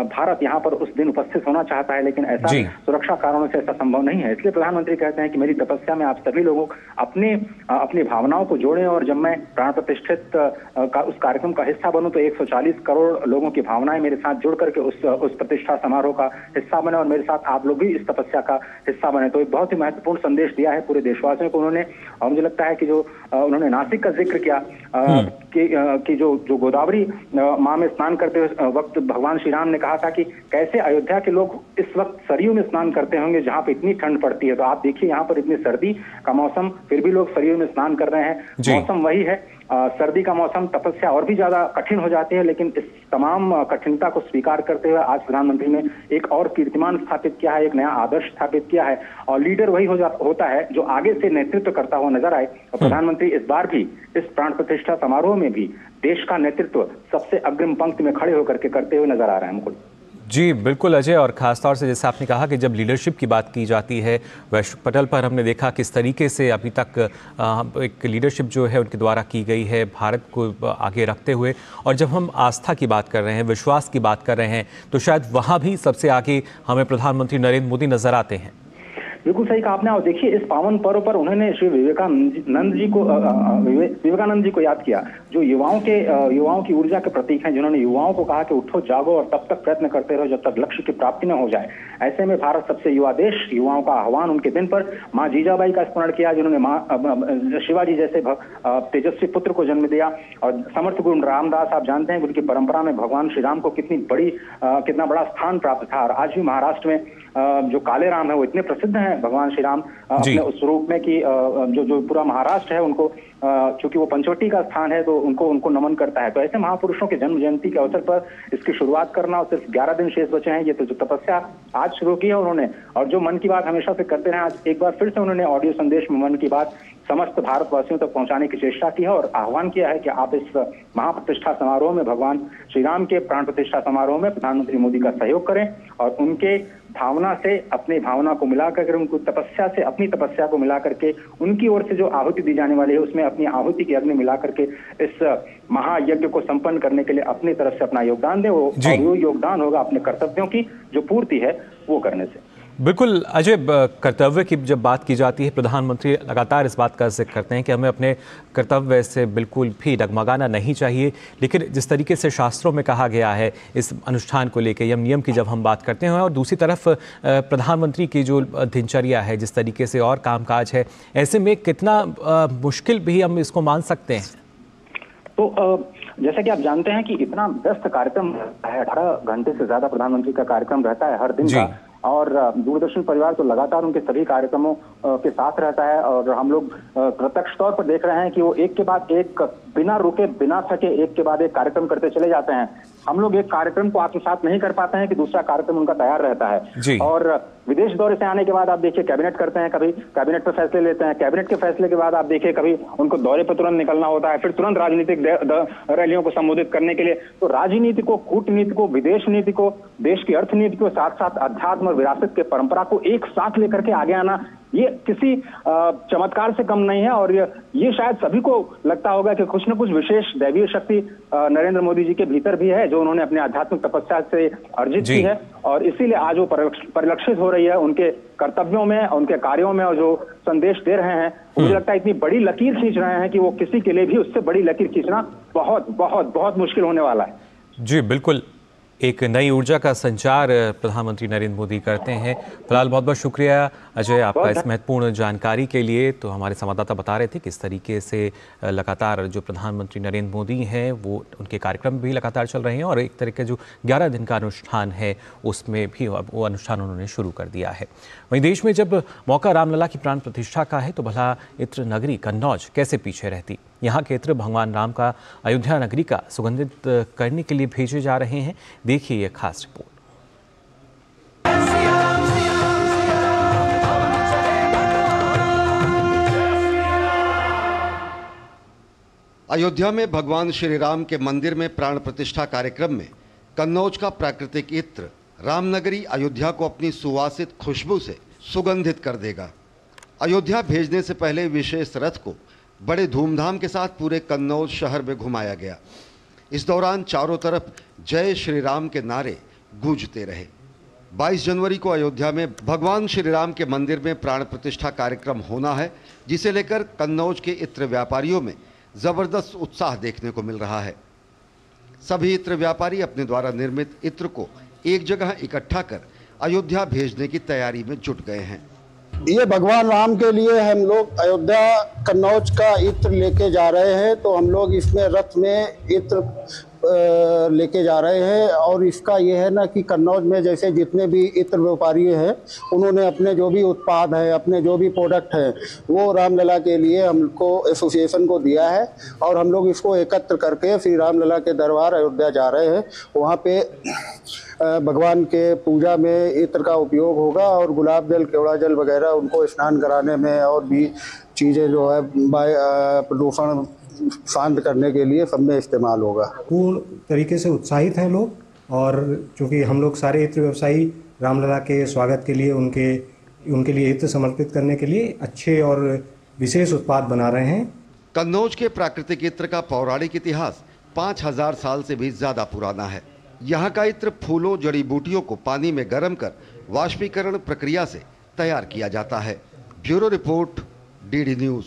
भारत यहाँ पर उस दिन उपस्थित होना चाहता है, लेकिन ऐसा सुरक्षा कारणों से ऐसा संभव नहीं है। इसलिए प्रधानमंत्री कहते हैं कि मेरी तपस्या में आप सभी लोगों अपनी भावनाओं को जोड़ें, और जब मैं प्राण प्रतिष्ठित उस कार्यक्रम का हिस्सा बनूं तो 140 करोड़ लोगों की भावनाएं मेरे साथ जुड़ करके उस प्रतिष्ठा समारोह का हिस्सा बने, और मेरे साथ आप लोग भी इस तपस्या का हिस्सा बने। तो एक बहुत ही महत्वपूर्ण संदेश दिया है पूरे देशवासियों को उन्होंने। और मुझे लगता है कि जो उन्होंने नासिक का जिक्र किया कि जो गोदावरी मां में स्नान करते वक्त भगवान श्री राम ने कहा था कि कैसे अयोध्या के लोग इस वक्त सरयू में स्नान करते होंगे जहां पे इतनी ठंड पड़ती है। तो आप देखिए यहाँ पर इतनी सर्दी का मौसम, फिर भी लोग सरयू में स्नान कर रहे हैं। मौसम वही है, सर्दी का मौसम, तपस्या और भी ज्यादा कठिन हो जाती है। लेकिन इस तमाम कठिनता को स्वीकार करते हुए आज प्रधानमंत्री ने एक और कीर्तिमान स्थापित किया है, एक नया आदर्श स्थापित किया है। और लीडर वही होता है जो आगे से नेतृत्व करता हुआ नजर आए। और प्रधानमंत्री इस बार भी इस प्राण प्रतिष्ठा समारोह में भी देश का नेतृत्व सबसे अग्रिम पंक्ति में खड़े होकर के करते हुए नजर आ रहे हैं। मुकुल जी बिल्कुल अजय, और ख़ासतौर से जैसे आपने कहा कि जब लीडरशिप की बात की जाती है वैश्विक पटल पर, हमने देखा किस तरीके से अभी तक एक लीडरशिप जो है उनके द्वारा की गई है भारत को आगे रखते हुए। और जब हम आस्था की बात कर रहे हैं, विश्वास की बात कर रहे हैं, तो शायद वहाँ भी सबसे आगे हमें प्रधानमंत्री नरेंद्र मोदी नजर आते हैं। बिल्कुल सही कहा आपने। और देखिए इस पावन पर्व पर उन्होंने श्री विवेकानंद जी को याद किया, जो युवाओं की ऊर्जा के प्रतीक हैं, जिन्होंने युवाओं को कहा कि उठो जागो और तब तक प्रयत्न करते रहो जब तक लक्ष्य की प्राप्ति न हो जाए। ऐसे में भारत सबसे युवा देश, युवाओं का आह्वान उनके दिन पर माँ जीजाबाई का स्मरण किया, जिन्होंने शिवाजी जैसे तेजस्वी पुत्र को जन्म दिया। और समर्थ गुरु रामदास, आप जानते हैं उनकी परंपरा में भगवान श्री राम को कितना बड़ा स्थान प्राप्त था। और आज भी महाराष्ट्र में जो काले राम है वो इतने प्रसिद्ध हैं भगवान श्री राम अपने उस रूप में कि जो पूरा महाराष्ट्र है उनको, चूंकि वो पंचवटी का स्थान है तो उनको नमन करता है। तो ऐसे महापुरुषों के जन्म जयंती के अवसर पर इसकी शुरुआत करना, और सिर्फ 11 दिन शेष बचे हैं, ये तो जो तपस्या आज शुरू की है उन्होंने, और जो मन की बात हमेशा से करते रहे, आज एक बार फिर से उन्होंने ऑडियो संदेश में मन की बात समस्त भारतवासियों तक पहुंचाने की चेष्टा की है और आह्वान किया है कि आप इस महाप्रतिष्ठा समारोह में, भगवान श्री राम के प्राण प्रतिष्ठा समारोह में प्रधानमंत्री मोदी का सहयोग करें और उनके भावना से अपनी भावना को मिलाकर, उनको तपस्या से अपनी तपस्या को मिलाकर के, उनकी ओर से जो आहुति दी जाने वाली है उसमें अपनी आहुति की अग्नि मिलाकर के इस महायज्ञ को संपन्न करने के लिए अपनी तरफ से अपना योगदान दें। वो योगदान होगा अपने कर्तव्यों की जो पूर्ति है वो करने से। बिल्कुल अजय, कर्तव्य की जब बात की जाती है, प्रधानमंत्री लगातार इस बात का जिक्र करते हैं कि हमें अपने कर्तव्य से बिल्कुल भी डगमगाना नहीं चाहिए। लेकिन जिस तरीके से शास्त्रों में कहा गया है इस अनुष्ठान को लेकर, यम नियम की जब हम बात करते हैं, और दूसरी तरफ प्रधानमंत्री की जो दिनचर्या है, जिस तरीके से और कामकाज है, ऐसे में कितना मुश्किल भी हम इसको मान सकते हैं? तो जैसा कि आप जानते हैं कि इतना व्यस्त कार्यक्रम है, 18 घंटे से ज्यादा प्रधानमंत्री का कार्यक्रम रहता है हर दिन का, और दूरदर्शन परिवार तो लगातार उनके सभी कार्यक्रमों के साथ रहता है। और हम लोग प्रत्यक्ष तौर पर देख रहे हैं कि वो एक के बाद एक, बिना रुके बिना थके, एक के बाद एक कार्यक्रम करते चले जाते हैं। हम लोग एक कार्यक्रम को आत्मसात नहीं कर पाते हैं कि दूसरा कार्यक्रम उनका तैयार रहता है। और विदेश दौरे से आने के बाद आप देखिए कैबिनेट करते हैं, कभी कैबिनेट पर फैसले लेते हैं, कैबिनेट के फैसले के बाद आप देखिए कभी उनको दौरे पर तुरंत निकलना होता है, फिर तुरंत राजनीतिक रैलियों को संबोधित करने के लिए। तो राजनीति को, कूटनीति को, विदेश नीति को, देश की अर्थनीति को, साथ साथ अध्यात्म और विरासत के परंपरा को एक साथ लेकर के आगे आना, ये किसी चमत्कार से कम नहीं है। और ये शायद सभी को लगता होगा कि कुछ न कुछ विशेष दैवीय शक्ति नरेंद्र मोदी जी के भीतर भी है, जो उन्होंने अपने आध्यात्मिक तपस्या से अर्जित की है। और इसीलिए आज वो परिलक्षित हो रही है उनके कर्तव्यों में, उनके कार्यों में, और जो संदेश दे रहे हैं, मुझे लगता है इतनी बड़ी लकीर खींच रहे हैं कि वो किसी के लिए भी उससे बड़ी लकीर खींचना बहुत बहुत बहुत मुश्किल होने वाला है। जी बिल्कुल, एक नई ऊर्जा का संचार प्रधानमंत्री नरेंद्र मोदी करते हैं। फिलहाल बहुत बहुत शुक्रिया अजय आपका इस महत्वपूर्ण जानकारी के लिए। तो हमारे संवाददाता बता रहे थे किस तरीके से लगातार जो प्रधानमंत्री नरेंद्र मोदी हैं वो उनके कार्यक्रम भी लगातार चल रहे हैं, और एक तरह का जो 11 दिन का अनुष्ठान है उसमें भी वो अनुष्ठान उन्होंने शुरू कर दिया है। वहीं देश में जब मौका रामलला की प्राण प्रतिष्ठा का है तो भला इत्र नगरी कन्नौज कैसे पीछे रहती। यहाँ के इत्र भगवान राम का अयोध्या नगरी का सुगंधित करने के लिए भेजे जा रहे हैं। देखिए ये खास रिपोर्ट। अयोध्या में भगवान श्री राम के मंदिर में प्राण प्रतिष्ठा कार्यक्रम में कन्नौज का प्राकृतिक इत्र रामनगरी अयोध्या को अपनी सुवासित खुशबू से सुगंधित कर देगा। अयोध्या भेजने से पहले विशेष रथ को बड़े धूमधाम के साथ पूरे कन्नौज शहर में घुमाया गया। इस दौरान चारों तरफ जय श्री राम के नारे गूंजते रहे। 22 जनवरी को अयोध्या में भगवान श्री राम के मंदिर में प्राण प्रतिष्ठा कार्यक्रम होना है, जिसे लेकर कन्नौज के इत्र व्यापारियों में जबरदस्त उत्साह देखने को मिल रहा है। सभी इत्र व्यापारी अपने द्वारा निर्मित इत्र को एक जगह इकट्ठा कर अयोध्या भेजने की तैयारी में जुट गए हैं। ये भगवान राम के लिए हम लोग अयोध्या कन्नौज का इत्र लेके जा रहे हैं। तो हम लोग इसमें रथ में इत्र लेके जा रहे हैं। और इसका ये है ना कि कन्नौज में जैसे जितने भी इत्र व्यापारी हैं उन्होंने अपने जो भी उत्पाद है, अपने जो भी प्रोडक्ट है, वो रामलला के लिए हमको एसोसिएशन को दिया है और हम लोग इसको एकत्र करके श्री रामलला के दरबार अयोध्या जा रहे हैं। वहाँ पे भगवान के पूजा में इत्र का उपयोग होगा और गुलाब जल, केवड़ा जल वगैरह उनको स्नान कराने में और भी चीज़ें जो है प्रदूषण शांत करने के लिए सब में इस्तेमाल होगा। पूर्ण तरीके से उत्साहित हैं लोग, और चूँकि हम लोग सारे इत्र व्यवसायी रामलला के स्वागत के लिए उनके लिए इत्र समर्पित करने के लिए अच्छे और विशेष उत्पाद बना रहे हैं। कन्नौज के प्राकृतिक इत्र का पौराणिक इतिहास 5000 साल से भी ज्यादा पुराना है। यहाँ का इत्र फूलों, जड़ी बूटियों को पानी में गर्म कर वाष्पीकरण प्रक्रिया से तैयार किया जाता है। Bureau report, DD news.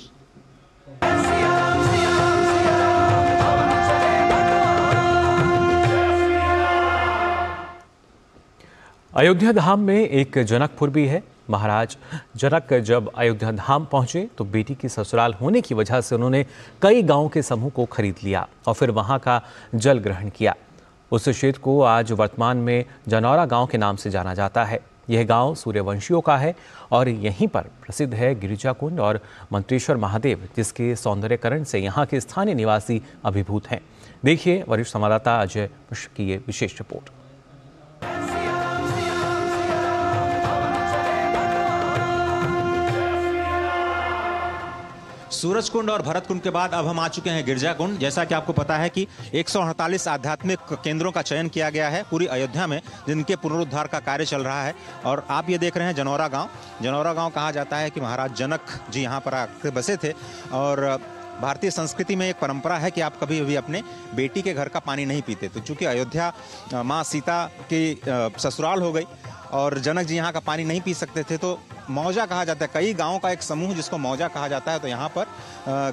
Ayodhya Dham में एक जनकपुर भी है। महाराज जनक जब अयोध्या धाम पहुंचे तो बेटी की ससुराल होने की वजह से उन्होंने कई गांवों के समूह को खरीद लिया और फिर वहां का जल ग्रहण किया। उस क्षेत्र को आज वर्तमान में जनौरा गांव के नाम से जाना जाता है। यह गांव सूर्यवंशियों का है और यहीं पर प्रसिद्ध है गिरिजा कुंड और मंत्रेश्वर महादेव, जिसके सौंदर्यकरण से यहाँ के स्थानीय निवासी अभिभूत हैं। देखिए वरिष्ठ संवाददाता अजय मिश्र की ये विशेष रिपोर्ट। सूरजकुंड और भरतकुंड के बाद अब हम आ चुके हैं गिरजा कुंड। जैसा कि आपको पता है कि 148 आध्यात्मिक केंद्रों का चयन किया गया है पूरी अयोध्या में, जिनके पुनरुद्धार का कार्य चल रहा है। और आप ये देख रहे हैं जनौरा गांव। जनौरा गांव कहा जाता है कि महाराज जनक जी यहाँ पर आकर बसे थे। और भारतीय संस्कृति में एक परंपरा है कि आप कभी भी अपने बेटी के घर का पानी नहीं पीते। तो चूंकि अयोध्या माँ सीता की ससुराल हो गई और जनक जी यहाँ का पानी नहीं पी सकते थे, तो मौजा कहा जाता है। कई गांवों का एक समूह जिसको मौजा कहा जाता है। तो यहाँ पर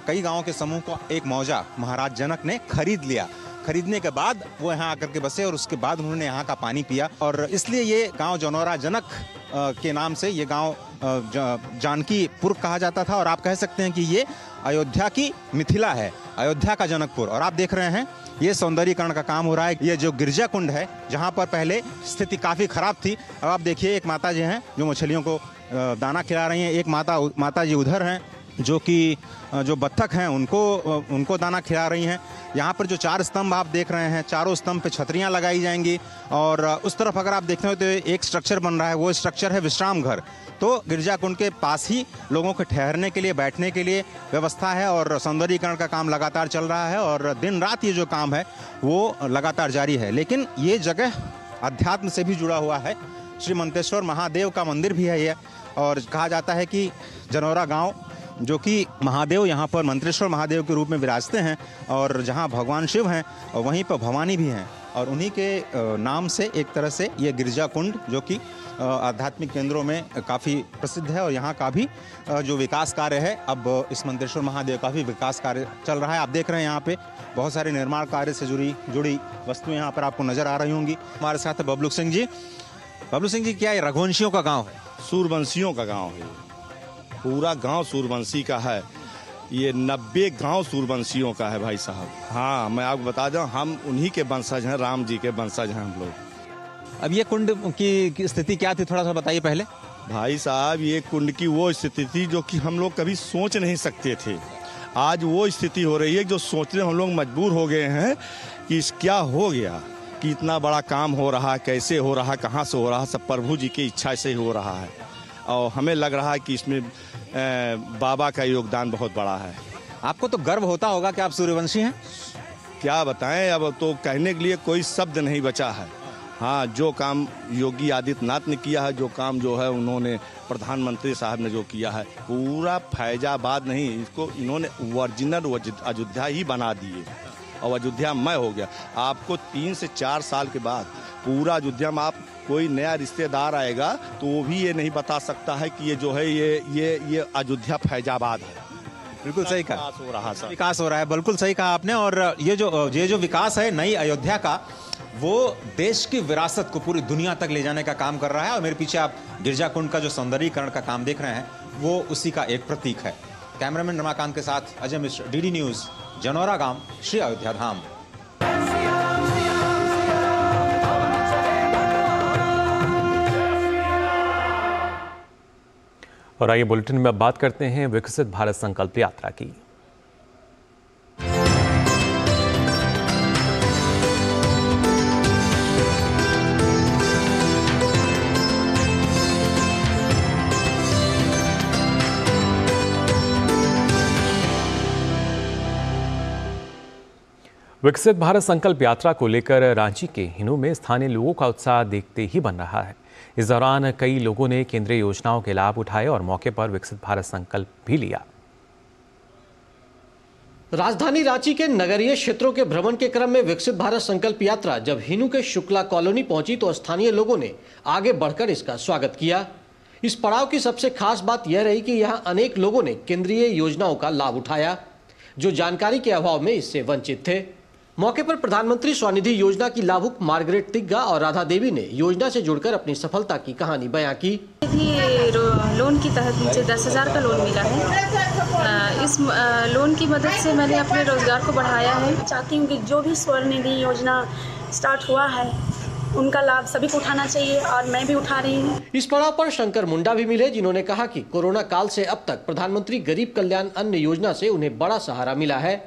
कई गांवों के समूह को एक मौजा महाराज जनक ने खरीद लिया। खरीदने के बाद वो यहाँ आकर के बसे और उसके बाद उन्होंने यहाँ का पानी पिया। और इसलिए ये गांव जनौरा जनक के नाम से ये गांव जानकीपुर कहा जाता था। और आप कह सकते हैं कि ये अयोध्या की मिथिला है, अयोध्या का जनकपुर। और आप देख रहे हैं ये सौंदर्यीकरण का काम हो रहा है। ये जो गिरजा कुंड है, जहाँ पर पहले स्थिति काफ़ी खराब थी, अब आप देखिए एक माता जी हैं जो मछलियों को दाना खिला रही हैं। एक माता जी उधर हैं जो कि जो बत्तख हैं उनको दाना खिला रही हैं। यहाँ पर जो 4 स्तंभ आप देख रहे हैं, चारों स्तंभ पे छतरियाँ लगाई जाएंगी। और उस तरफ अगर आप देखते हो तो एक स्ट्रक्चर बन रहा है, वो स्ट्रक्चर है विश्राम घर। तो गिरजा कुंड के पास ही लोगों के ठहरने के लिए, बैठने के लिए व्यवस्था है और सौंदर्यीकरण का काम लगातार चल रहा है। और दिन रात ये जो काम है वो लगातार जारी है। लेकिन ये जगह अध्यात्म से भी जुड़ा हुआ है। श्री मंत्रेश्वर महादेव का मंदिर भी है ये। और कहा जाता है कि जनौरा गांव जो कि महादेव यहाँ पर मंत्रेश्वर महादेव के रूप में विराजते हैं, और जहाँ भगवान शिव हैं और वहीं पर भवानी भी हैं, और उन्हीं के नाम से एक तरह से ये गिरजा कुंड जो कि आध्यात्मिक केंद्रों में काफ़ी प्रसिद्ध है। और यहाँ का भी जो विकास कार्य है, अब इस मंत्रेश्वर महादेव का भी विकास कार्य चल रहा है। आप देख रहे हैं यहाँ पे बहुत सारे निर्माण कार्य से जुड़ी वस्तुएं यहाँ पर आपको नजर आ रही होंगी। हमारे साथ है बबलू सिंह जी। बबलू सिंह जी, क्या ये रघुवंशियों का गाँव है? सूर्यवंशियों का गांव है। पूरा गांव सूर्यवंशी का है। ये 90 गांव सूर्यवंशियों का है भाई साहब। हाँ, मैं आपको बता दूं, हम उन्हीं के वंशज हैं, राम जी के वंशज हैं हम लोग। अब ये कुंड की स्थिति क्या थी, थोड़ा सा बताइए पहले। भाई साहब, ये कुंड की वो स्थिति थी जो कि हम लोग कभी सोच नहीं सकते थे। आज वो स्थिति हो रही है जो सोचने हम लोग मजबूर हो गए हैं कि क्या हो गया, कि इतना बड़ा काम हो रहा है, कैसे हो रहा है, कहाँ से हो रहा है, सब प्रभु जी की इच्छा से हो रहा है। और हमें लग रहा है कि इसमें बाबा का योगदान बहुत बड़ा है। आपको तो गर्व होता होगा कि आप सूर्यवंशी हैं। क्या बताएं, अब तो कहने के लिए कोई शब्द नहीं बचा है। हाँ, जो काम योगी आदित्यनाथ ने किया है, जो काम जो है उन्होंने प्रधानमंत्री साहब ने जो किया है, पूरा फैजाबाद नहीं, इसको इन्होंने ओरिजिनल अयोध्या ही बना दिए और अयोध्यामय हो गया। आपको 3 से 4 साल के बाद पूरा अयोध्या में आप कोई नया रिश्तेदार आएगा तो वो भी ये नहीं बता सकता है कि ये जो है ये अयोध्या फैजाबाद है। बिल्कुल सही कहा, विकास हो रहा है। बिल्कुल सही कहा आपने। और ये जो विकास है नई अयोध्या का, वो देश की विरासत को पूरी दुनिया तक ले जाने का काम कर रहा है। और मेरे पीछे आप गिरजा कुंड का जो सौंदर्यीकरण का काम देख रहे हैं, वो उसी का एक प्रतीक है। कैमरामैन रमाकांत के साथ अजय मिश्र, डीडी न्यूज, जनौरा गांव, श्री अयोध्या धाम। और आइए बुलेटिन में अब बात करते हैं विकसित भारत संकल्प यात्रा की। विकसित भारत संकल्प यात्रा को लेकर रांची के हिनू में स्थानीय लोगों का उत्साह देखते ही बन रहा है। इस दौरान कई लोगों ने केंद्रीय योजनाओं के लाभ उठाए और मौके पर विकसित भारत संकल्प भी लिया। राजधानी रांची के नगरीय क्षेत्रों के भ्रमण के क्रम में विकसित भारत संकल्प यात्रा जब हिनू के शुक्ला कॉलोनी पहुंची तो स्थानीय लोगों ने आगे बढ़कर इसका स्वागत किया। इस पड़ाव की सबसे खास बात यह रही कि यहाँ अनेक लोगों ने केंद्रीय योजनाओं का लाभ उठाया, जो जानकारी के अभाव में इससे वंचित थे। मौके पर प्रधानमंत्री स्वनिधि योजना की लाभुक मार्गरेट तिग्गा और राधा देवी ने योजना से जुड़कर अपनी सफलता की कहानी बयां की। लोन की तहत मुझे 10,000 का लोन मिला है। इस लोन की मदद से मैंने अपने रोजगार को बढ़ाया है। चाहती हूँ कि जो भी स्वनिधि योजना स्टार्ट हुआ है उनका लाभ सभी को उठाना चाहिए और मैं भी उठा रही हूँ। इस पड़ाव पर शंकर मुंडा भी मिले, जिन्होंने कहा कि कोरोना काल से अब तक प्रधानमंत्री गरीब कल्याण अन्न योजना से उन्हें बड़ा सहारा मिला है।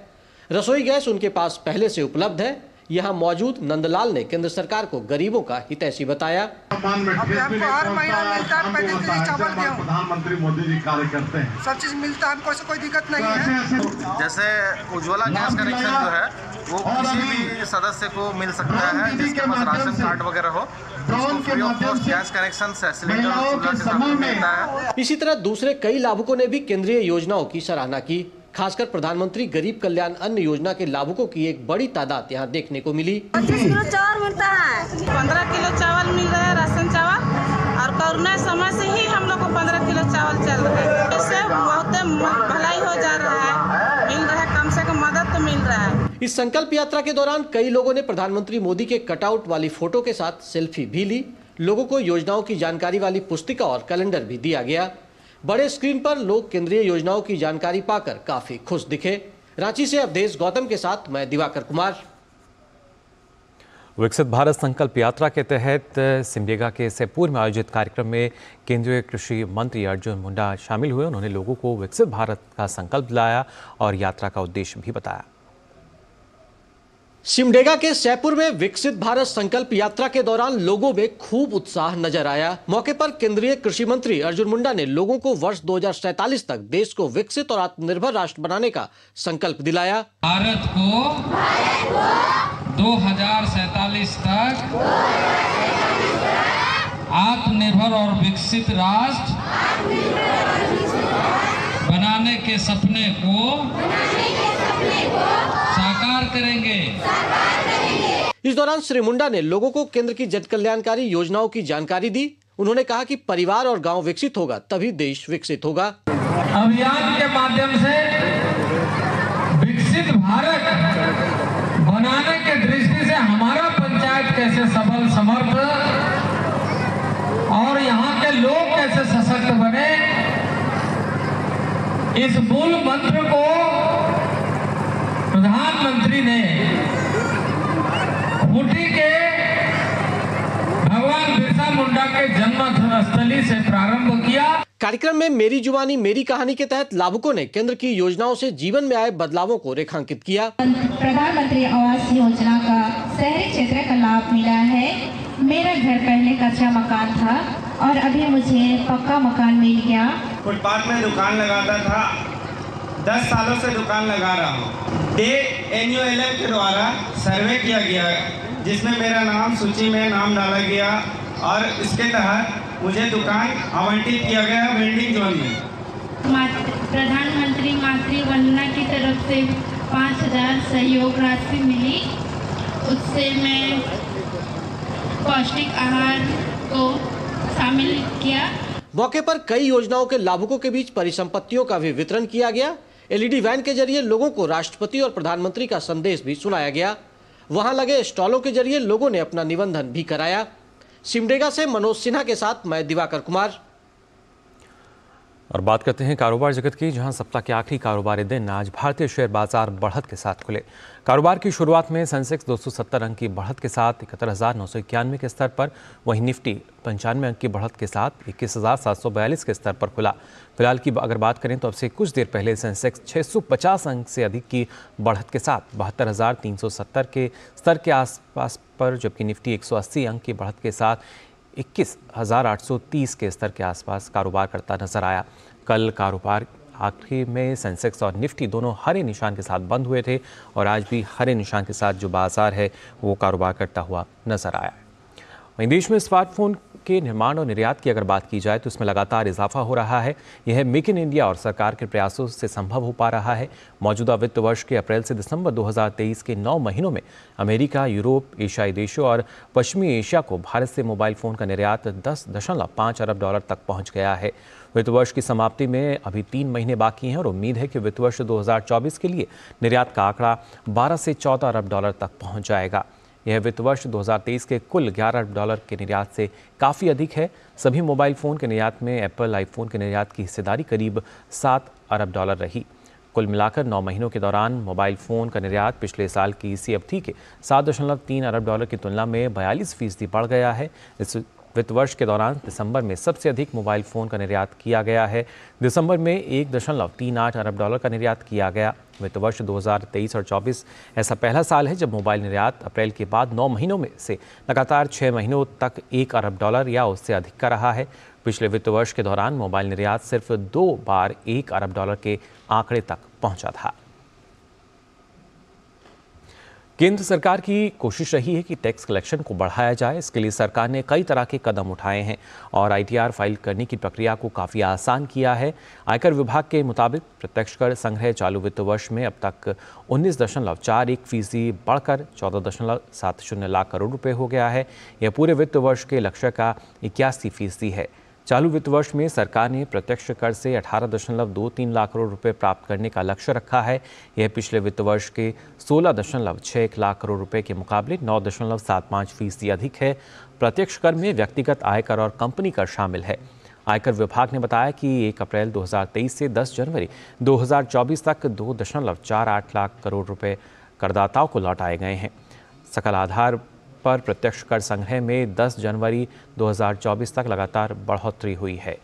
रसोई गैस उनके पास पहले से उपलब्ध है। यहाँ मौजूद नंदलाल ने केंद्र सरकार को गरीबों का हितैषी बताया। हमको हर महीना मिलता है 35 केजी चावल गेहूं। प्रधानमंत्री मोदी जी कार्य करते हैं, सब चीज मिलता है, हमको कोई दिक्कत नहीं है। जैसे उज्ज्वला गैस कनेक्शन जो है वो किसी भी सदस्य को मिल सकता है जिसके पास राशन कार्ड वगैरह हो, उसको free of cost gas connection से सिलेंडर और चूल्हा के साथ मिलता है। इसी तरह दूसरे कई लाभुकों ने भी केंद्रीय योजनाओं की सराहना की। खासकर प्रधानमंत्री गरीब कल्याण अन्न योजना के लाभुकों की एक बड़ी तादाद यहाँ देखने को मिली। 25 किलो चावल मिलता है, 15 किलो चावल मिल रहा है, राशन चावल, और कोरोना समय से ही हम लोग को 15 किलो चावल चल रहा है। इससे बहुत भलाई हो जा रहा है, मिल रहा है, कम से कम मदद तो मिल रहा है। इस संकल्प यात्रा के दौरान कई लोगों ने प्रधानमंत्री मोदी के कटआउट वाली फोटो के साथ सेल्फी भी ली। लोगों को योजनाओं की जानकारी वाली पुस्तिका और कैलेंडर भी दिया गया। बड़े स्क्रीन पर लोग केंद्रीय योजनाओं की जानकारी पाकर काफी खुश दिखे। रांची से अवधेश गौतम के साथ मैं दिवाकर कुमार। विकसित भारत संकल्प यात्रा के तहत सिमडेगा के सैपुर में आयोजित कार्यक्रम में केंद्रीय कृषि मंत्री अर्जुन मुंडा शामिल हुए। उन्होंने लोगों को विकसित भारत का संकल्प दिलाया और यात्रा का उद्देश्य भी बताया। सिमडेगा के सैपुर में विकसित भारत संकल्प यात्रा के दौरान लोगों में खूब उत्साह नजर आया। मौके पर केंद्रीय कृषि मंत्री अर्जुन मुंडा ने लोगों को वर्ष 2047 तक देश को विकसित और आत्मनिर्भर राष्ट्र बनाने का संकल्प दिलाया। भारत को 2047 तक आत्मनिर्भर और विकसित राष्ट्र बनाने के सपने को साकार करेंगे। इस दौरान श्री मुंडा ने लोगों को केंद्र की जन कल्याणकारी योजनाओं की जानकारी दी। उन्होंने कहा कि परिवार और गांव विकसित होगा तभी देश विकसित होगा। अभियान के माध्यम से विकसित भारत बनाने के दृष्टि से हमारा पंचायत कैसे सबल समर्थ और यहाँ के लोग कैसे सशक्त बने, इस मूल मंत्र को प्रधानमंत्री ने खूंटी के भगवान बिरसा मुंडा के जन्मस्थली से प्रारंभ किया। कार्यक्रम में मेरी जुबानी मेरी कहानी के तहत लाभुकों ने केंद्र की योजनाओं से जीवन में आए बदलावों को रेखांकित किया। प्रधानमंत्री आवास योजना का शहरी क्षेत्र का लाभ मिला है। मेरा घर पहले कच्चा मकान था और अभी मुझे पक्का मकान मिल गया। फुटपाथ में दुकान लगाता था, 10 सालों से दुकान लगा रहा हूँ। NULM के द्वारा सर्वे किया गया जिसमें मेरा नाम सूची में नाम डाला गया और इसके तहत मुझे दुकान आवंटित किया गया वेंडिंग जोन में। प्रधानमंत्री मातृ वंदना की तरफ से 5,000 सहयोग राशि मिली। उससे मैं पौष्टिक आहार को शामिल किया। मौके पर कई योजनाओं के लाभुकों के बीच परिसंपत्तियों का भी वितरण किया गया। LED वैन के जरिए लोगों को राष्ट्रपति और प्रधानमंत्री का संदेश भी सुनाया गया। वहां लगे स्टॉलों के जरिए लोगों ने अपना निबंधन भी कराया। सिमडेगा से मनोज सिन्हा के साथ मैं दिवाकर कुमार। और बात करते हैं कारोबार जगत की, जहां सप्ताह के आखिरी कारोबारी दिन आज भारतीय शेयर बाजार बढ़त के साथ खुले। कारोबार की शुरुआत में सेंसेक्स 270 अंक की बढ़त के साथ 71,991 के स्तर पर, वहीं निफ्टी 95 अंक की बढ़त के साथ 21,742 के स्तर पर खुला। फिलहाल की अगर बात करें तो अब से कुछ देर पहले सेंसेक्स 650 अंक से अधिक की बढ़त के साथ 72,370 के स्तर के आसपास पर, जबकि निफ्टी 180 अंक की बढ़त के साथ 21,830 के स्तर के आसपास कारोबार करता नजर आया। कल कारोबार आखिरी में सेंसेक्स और निफ्टी दोनों हरे निशान के साथ बंद हुए थे और आज भी हरे निशान के साथ जो बाजार है वो कारोबार करता हुआ नजर आया। वहीं देश में स्मार्टफोन के निर्माण और निर्यात की अगर बात की जाए तो इसमें लगातार इजाफा हो रहा है। यह मेक इन इंडिया और सरकार के प्रयासों से संभव हो पा रहा है। मौजूदा वित्त वर्ष के अप्रैल से दिसंबर 2023 के 9 महीनों में अमेरिका, यूरोप, एशियाई देशों और पश्चिमी एशिया को भारत से मोबाइल फ़ोन का निर्यात 10.5 अरब डॉलर तक पहुंच गया है। वित्त वर्ष की समाप्ति में अभी 3 महीने बाकी हैं और उम्मीद है कि वित्त वर्ष 2024 के लिए निर्यात का आंकड़ा 12 से 14 अरब डॉलर तक पहुंच जाएगा। यह वित्त वर्ष 2023 के कुल 11 अरब डॉलर के निर्यात से काफ़ी अधिक है। सभी मोबाइल फ़ोन के निर्यात में एप्पल आईफोन के निर्यात की हिस्सेदारी करीब 7 अरब डॉलर रही। कुल मिलाकर 9 महीनों के दौरान मोबाइल फ़ोन का निर्यात पिछले साल की इसी अवधि के 7.3 अरब डॉलर की तुलना में 42% बढ़ गया है। इस वित्त वर्ष के दौरान दिसंबर में सबसे अधिक मोबाइल फ़ोन का निर्यात किया गया है। दिसंबर में 1.38 अरब डॉलर का निर्यात किया गया। वित्त वर्ष 2023 और 24 ऐसा पहला साल है जब मोबाइल निर्यात अप्रैल के बाद 9 महीनों में से लगातार 6 महीनों तक 1 अरब डॉलर या उससे अधिक का रहा है। पिछले वित्त वर्ष के दौरान मोबाइल निर्यात सिर्फ 2 बार 1 अरब डॉलर के आंकड़े तक पहुंचा था। केंद्र सरकार की कोशिश रही है कि टैक्स कलेक्शन को बढ़ाया जाए। इसके लिए सरकार ने कई तरह के कदम उठाए हैं और आईटीआर फाइल करने की प्रक्रिया को काफ़ी आसान किया है। आयकर विभाग के मुताबिक प्रत्यक्ष कर संग्रह चालू वित्त वर्ष में अब तक 19.41% बढ़कर 14.70 लाख करोड़ रुपए हो गया है। यह पूरे वित्त वर्ष के लक्ष्य का 81% है। चालू वित्त वर्ष में सरकार ने प्रत्यक्ष कर से 18.23 लाख करोड़ रुपए प्राप्त करने का लक्ष्य रखा है। यह पिछले वित्त वर्ष के 16.61 लाख करोड़ रुपए के मुकाबले 9.75% अधिक है। प्रत्यक्ष कर में व्यक्तिगत आयकर और कंपनी कर शामिल है। आयकर विभाग ने बताया कि 1 अप्रैल 2023 से 10 जनवरी 2024 तक 2.48 लाख करोड़ रुपए करदाताओं को लौटाए गए हैं। सकल आधार पर प्रत्यक्ष कर संग्रह में 10 जनवरी 2024 तक लगातार बढ़ोतरी हुई है।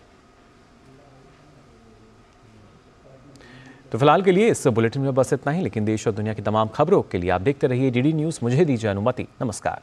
तो फिलहाल के लिए इस बुलेटिन में बस इतना ही, लेकिन देश और दुनिया की तमाम खबरों के लिए आप देखते रहिए डीडी न्यूज़। मुझे दीजिए अनुमति। नमस्कार।